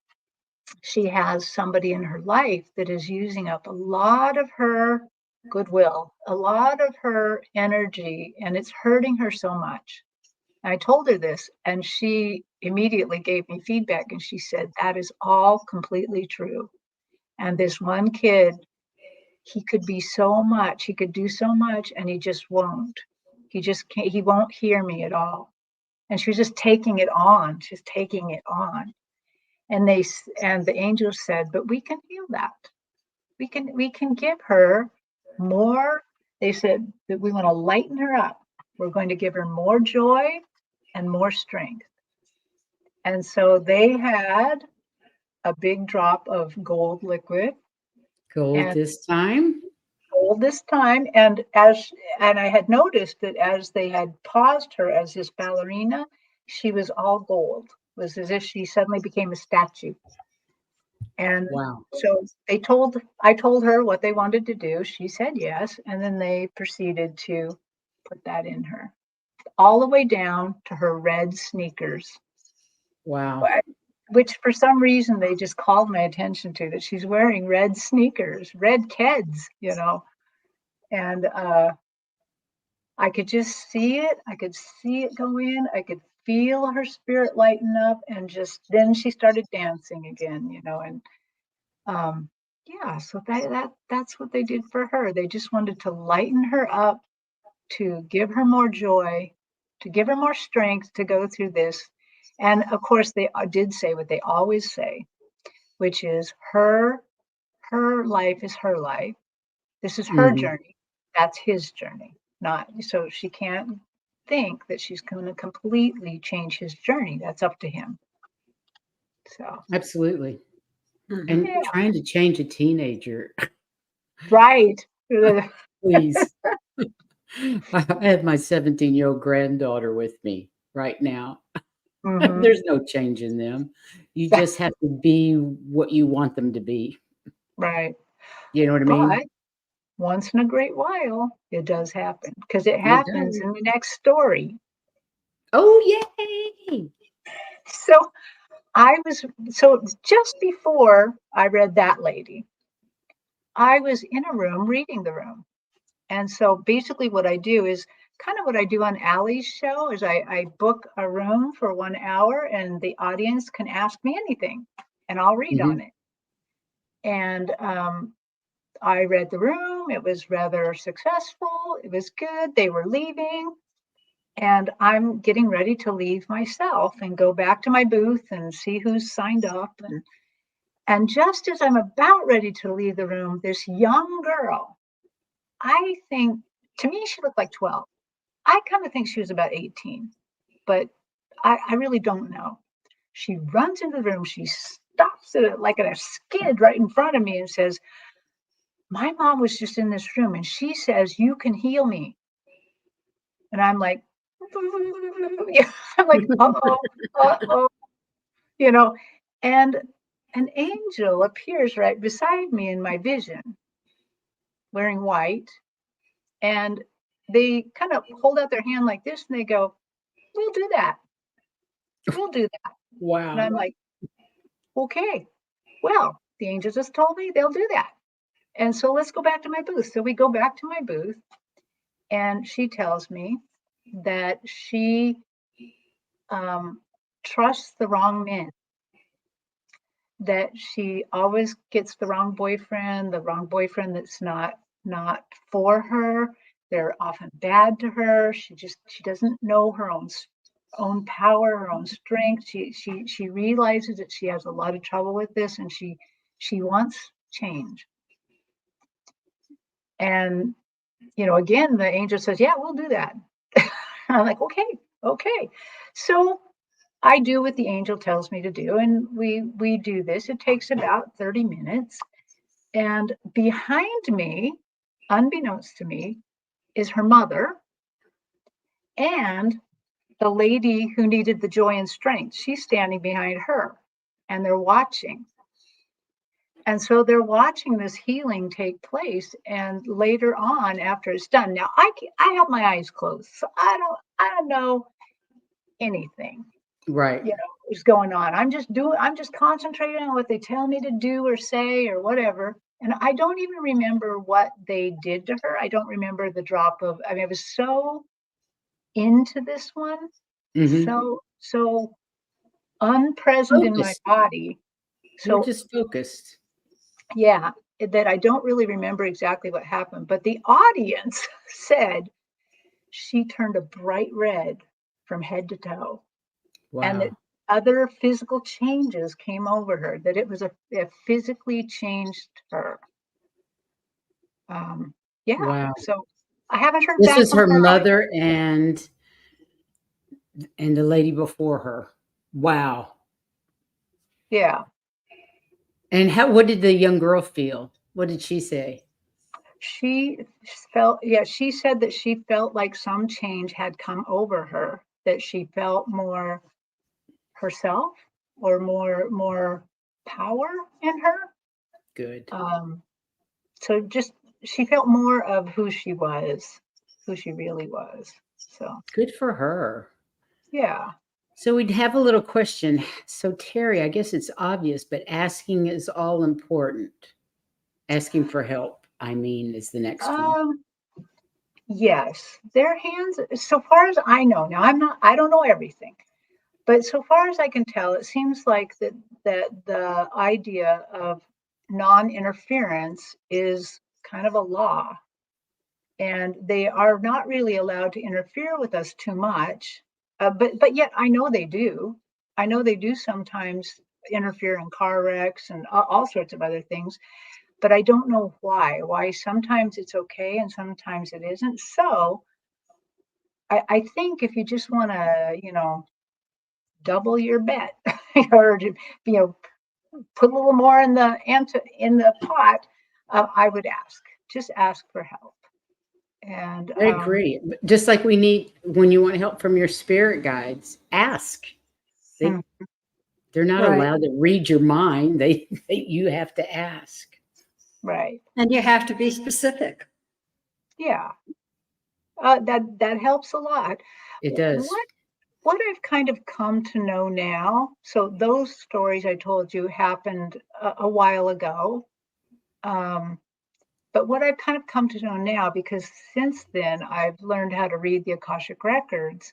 she has somebody in her life that is using up a lot of her goodwill, a lot of her energy, and it's hurting her so much. I told her this, and she immediately gave me feedback, and she said, that is all completely true. And this one kid, he could be so much, he could do so much, and he just won't. He just can't, he won't hear me at all. And she was just taking it on. She's taking it on. And the angels said, but we can heal that. We can give her more. They said that we want to lighten her up. We're going to give her more joy and more strength. And so they had a big drop of gold liquid. Gold this time. Gold this time. And I had noticed that as they had paused her as this ballerina, she was all gold. It was as if she suddenly became a statue. And wow. So I told her what they wanted to do. She said yes. And then they proceeded to put that in her, all the way down to her red sneakers. Wow. Which for some reason they just called my attention to, that she's wearing red sneakers, red Keds, and I could just see it. I could see it go in. I could feel her spirit lighten up, and then she started dancing again, and yeah, so that's what they did for her. They just wanted to lighten her up, to give her more joy, to give her more strength to go through this. And of course, they did say what they always say, which is her life is her life. This is her journey. That's his journey. Not so she can't think that she's going to completely change his journey. That's up to him. So absolutely. And trying to change a teenager. Right. Please. I have my 17-year-old granddaughter with me right now. Mhm. There's no change in them. You just have to be what you want them to be. Right. You know what I mean? But once in a great while, it does happen because it It happens does. in the next story. Oh, yay! So so just before I read that lady, I was in a room reading the room. And so basically what I do is kind of what I do on Allie's show is I book a room for 1 hour and the audience can ask me anything and I'll read on Mhm. it. And I read the room. It was rather successful. It was good. They were leaving. And I'm getting ready to leave myself and go back to my booth and see who's signed up. And just as I'm about ready to leave the room, this young girl, I think to me, she looked like 12. I kind of think she was about 18, but I really don't know. She runs into the room. She stops it like at a skid right in front of me and says, "My mom was just in this room and she says you can heal me." And I'm like, yeah, I'm like, uh-oh, uh-oh, you know, and an angel appears right beside me in my vision, wearing white, and they kind of hold out their hand like this and they go, "We'll do that. We'll do that." And I'm Wow. like, okay, well, the angel just told me they'll do that. And so let's go back to my booth. So we go back to my booth, and she tells me that she um, trusts the wrong men, that she always gets the wrong boyfriend that's not for her. They're often bad to her. She doesn't know her own power, her own strength. She realizes that she has a lot of trouble with this, and she wants change. And again, the angel says, "Yeah, we'll do that." I'm like, "Okay, okay." So I do what the angel tells me to do, and we do this. It takes about 30 minutes. And behind me, unbeknownst to me, is her mother and the lady who needed the joy and strength. She's standing behind her, and they're watching. And so they're watching this healing take place. And later on, after it's done, now I have my eyes closed, so I don't know anything, Right. is going on. I'm just concentrating on what they tell me to do or say or whatever. And I don't even remember what they did to her. I don't remember the drop of, I mean, I was so into this one, Mhm. so unpresent in my Focused. body. You were So just focused. yeah, that I don't really remember exactly what happened. But the audience said she turned a bright red from head to toe, and that Wow. other physical changes came over her, that it physically changed her. Um, yeah. Wow. So I haven't heard This back is from her her either. mother and the lady before her. Wow. Yeah. And what did the young girl feel? What did she say? She she said that she felt like some change had come over her, that she felt more herself or more power in her. Good. Um, so just she felt more of who she really was. So Good for her. yeah. So we'd have a little question. So Terry, I guess it's obvious, but asking is all important. Asking for help, I mean, is the next one. Um, yes, their hands, so far as I know, now I don't know everything, but so far as I can tell, it seems like that the idea of non-interference is kind of a law, and they are not really allowed to interfere with us too much. But yet I know they do. I know they do sometimes interfere in car wrecks and all sorts of other things, but I don't know why sometimes it's okay and sometimes it isn't. So I think if you just want to, double your bet or put a little more in the pot, I would just ask for help. And I agree. Just like we need, when you want help from your spirit guides, ask. They're not Right. allowed to read your mind. You have to ask. right. And you have to be specific. Yeah. That helps a lot. It does. What I've kind of come to know now, so those stories I told you happened a while ago. But what I've kind of come to know now, because since then I've learned how to read the Akashic records,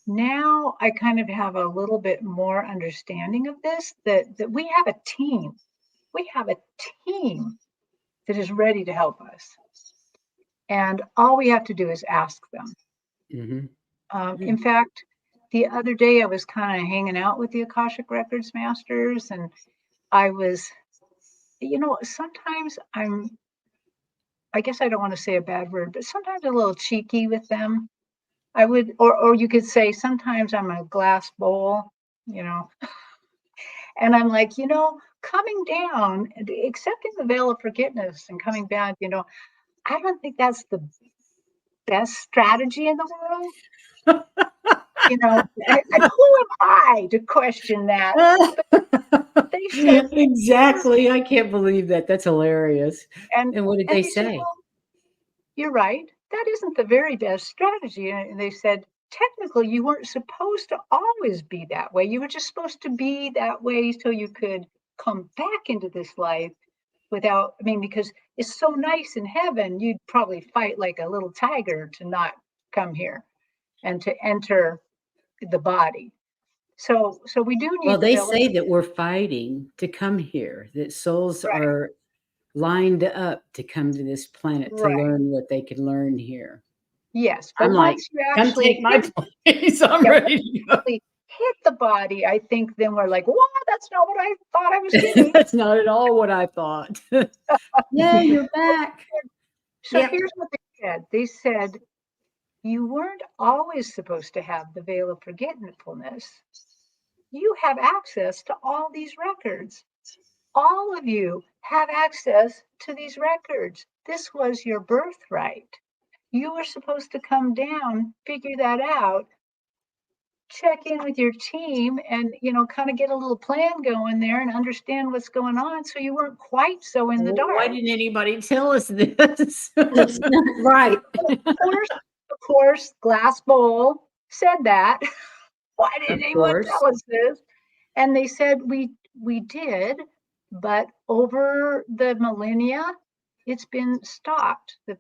now I kind of have a little bit more understanding of this, that we have a team. We have a team that is ready to help us. And all we have to do is ask them. In fact, the other day I was kind of hanging out with the Akashic Records masters, and I was, sometimes I guess I don't want to say a bad word, but sometimes a little cheeky with them. I would, or you could say sometimes I'm a glass bowl, and I'm like, coming down, accepting the veil of forgiveness and coming back, I don't think that's the best strategy in the world. Who am I to question that? But they said exactly. I can't believe that. That's hilarious. And what did they said, say? well, you're right. That isn't the very best strategy. And they said, technically, you weren't supposed to always be that way. You were just supposed to be that way so you could come back into this life without, because it's so nice in heaven, you'd probably fight like a little tiger to not come here and to enter the body. So we do need. Well, they say that we're fighting to come here, that souls are lined up to come to this planet to learn what they can learn here. Yes, but I'm like, once you come actually take my place. I'm ready to go. Hit the body, I think then we're like, what? That's not what I thought I was doing. That's not at all what I thought. Yeah, you're back. So here's what they said. They said, you weren't always supposed to have the veil of forgetfulness. You have access to all these records. All of you have access to these records. This was your birthright. You were supposed to come down, figure that out, check in with your team and, kind of get a little plan going there and understand what's going on. So you weren't quite so in the dark. Why didn't anybody tell us this? Right. Of course, Glass Bowl said that. Why didn't anyone tell us this? And they said we did, but over the millennia, it's been stopped. The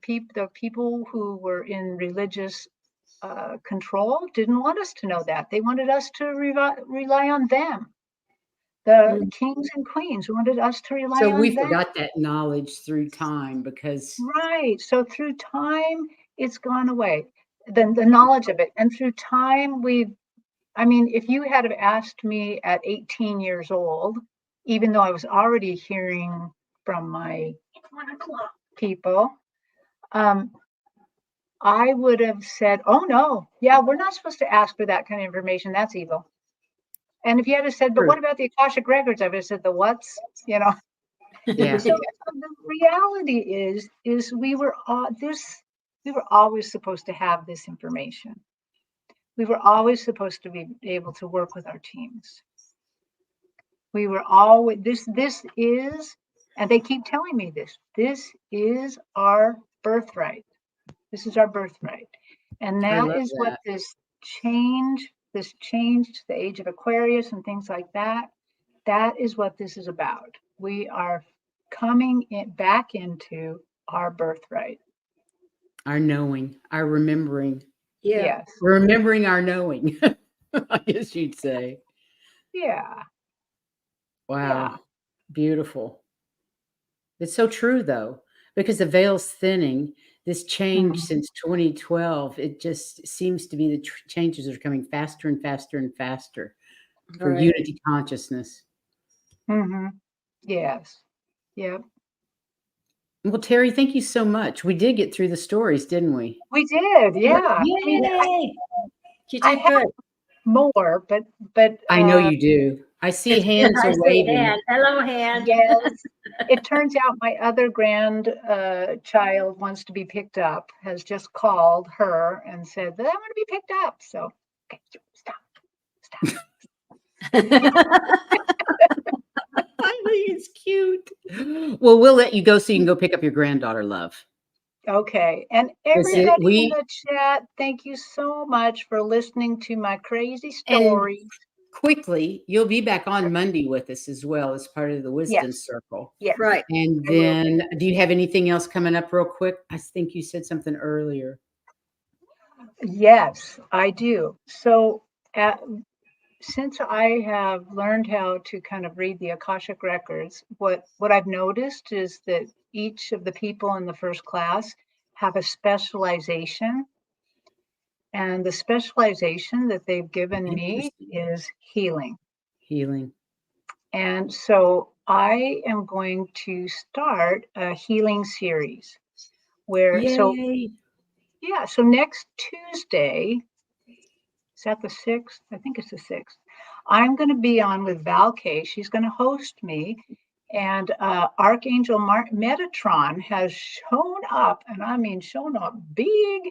people who were in religious control didn't want us to know that. They wanted us to rely on them. The kings and queens wanted us to rely on them. So we forgot that knowledge through time because. Right. So through time, it's gone away. The knowledge of it. And through time, if you had have asked me at 18 years old, even though I was already hearing from my people, I would have said, oh, no, we're not supposed to ask for that kind of information. That's evil. And if you had said, but what about the Akashic records? I would have said the what's, Yeah. So the reality is we were always supposed to have this information. We were always supposed to be able to work with our teams. We were always, this is, and they keep telling me this is our birthright. This is our birthright. And that is what this change to the age of Aquarius and things like that, that is what this is about. We are coming back into our birthright. Our knowing, our remembering. Yes. Remembering our knowing, I guess you'd say. Yeah. Wow. Yeah. Beautiful. It's so true, though, because the veil's thinning. This change since 2012, it just seems to be the changes are coming faster and faster and faster for unity consciousness. Yes. Yep. Well, Terri, thank you so much. We did get through the stories, didn't we? We did, yeah. Yay! You did good. More, but I know you do. I see hands are waving. Hello, hand. Yes. it turns out my other child wants to be picked up, has just called her and said that I want to be picked up. So, okay, stop. I think it's cute. Well, we'll let you go so you can go pick up your granddaughter, love. Okay. And everybody in the chat, thank you so much for listening to my crazy story. Quickly, you'll be back on Monday with us as well as part of the Wisdom Circle. Yes. Right. And then, do you have anything else coming up real quick? I think you said something earlier. Yes, I do. So, since I have learned how to kind of read the Akashic records, what I've noticed is that each of the people in the first class have a specialization. And the specialization that they've given me is healing. Healing. And so I am going to start a healing series where, Yay. so next Tuesday, is that the 6th? I think it's the 6th. I'm going to be on with Val K. She's going to host me. And Archangel Metatron has shown up, and I mean shown up big.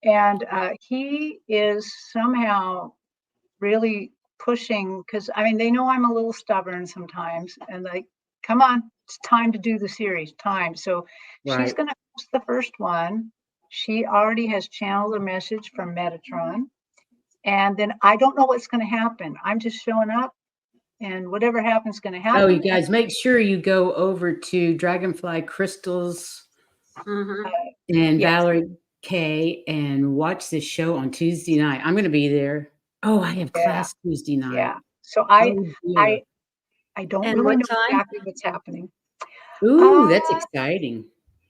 And he is somehow really pushing, because I mean, they know I'm a little stubborn sometimes. And like, come on, it's time to do the series, time. So she's going to host the first one. She already has channeled a message from Metatron. And then I don't know what's going to happen. I'm just showing up, and whatever happens is going to happen. Oh, you guys, make sure you go over to Dragonfly Crystals and Valerie K and watch this show on Tuesday night. I'm going to be there. Oh, I have class Tuesday night. Yeah. So I don't really know exactly what's happening. Ooh, that's exciting.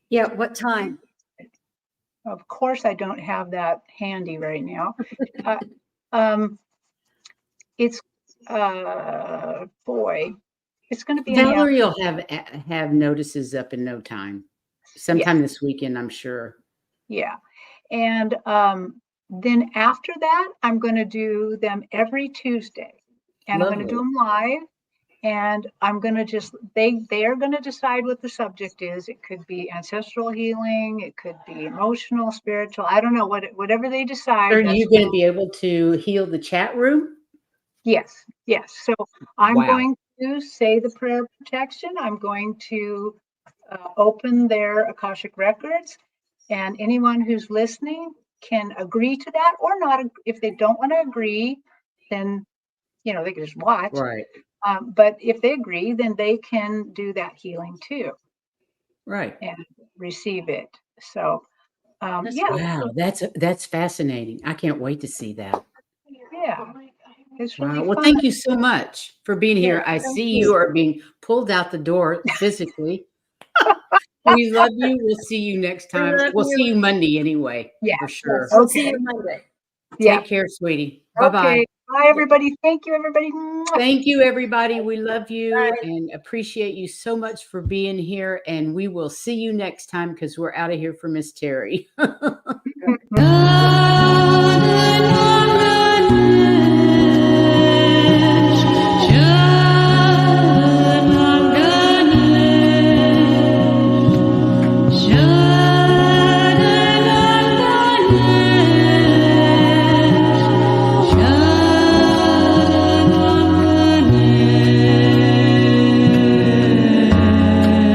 Yeah. What time? Of course, I don't have that handy right now. It's it's going to be. Valerie will have notices up in no time. Sometime this weekend, I'm sure. Yeah, and then after that, I'm going to do them every Tuesday, and I'm going to do them live. And I'm going to just, they are going to decide what the subject is. It could be ancestral healing. It could be emotional, spiritual. I don't know, whatever they decide. Are you going to be able to heal the chat room? Yes. So I'm going to say the prayer of protection. I'm going to open their Akashic records. And anyone who's listening can agree to that or not. If they don't want to agree, then, they can just watch. Right. But if they agree, then they can do that healing too. Right. And receive it. So, Wow, that's fascinating. I can't wait to see that. Yeah. It's really wow. Well, fun. thank you so much for being here. I see you are being pulled out the door physically. We love you. We'll see you next time. We'll see you Monday anyway. Yeah, for sure. We'll see you Monday. Take care, sweetie. Bye-bye. Bye, everybody. Thank you, everybody. Thank you, everybody. We love you and appreciate you so much for being here. And we will see you next time because we're out of here for Miss Terri.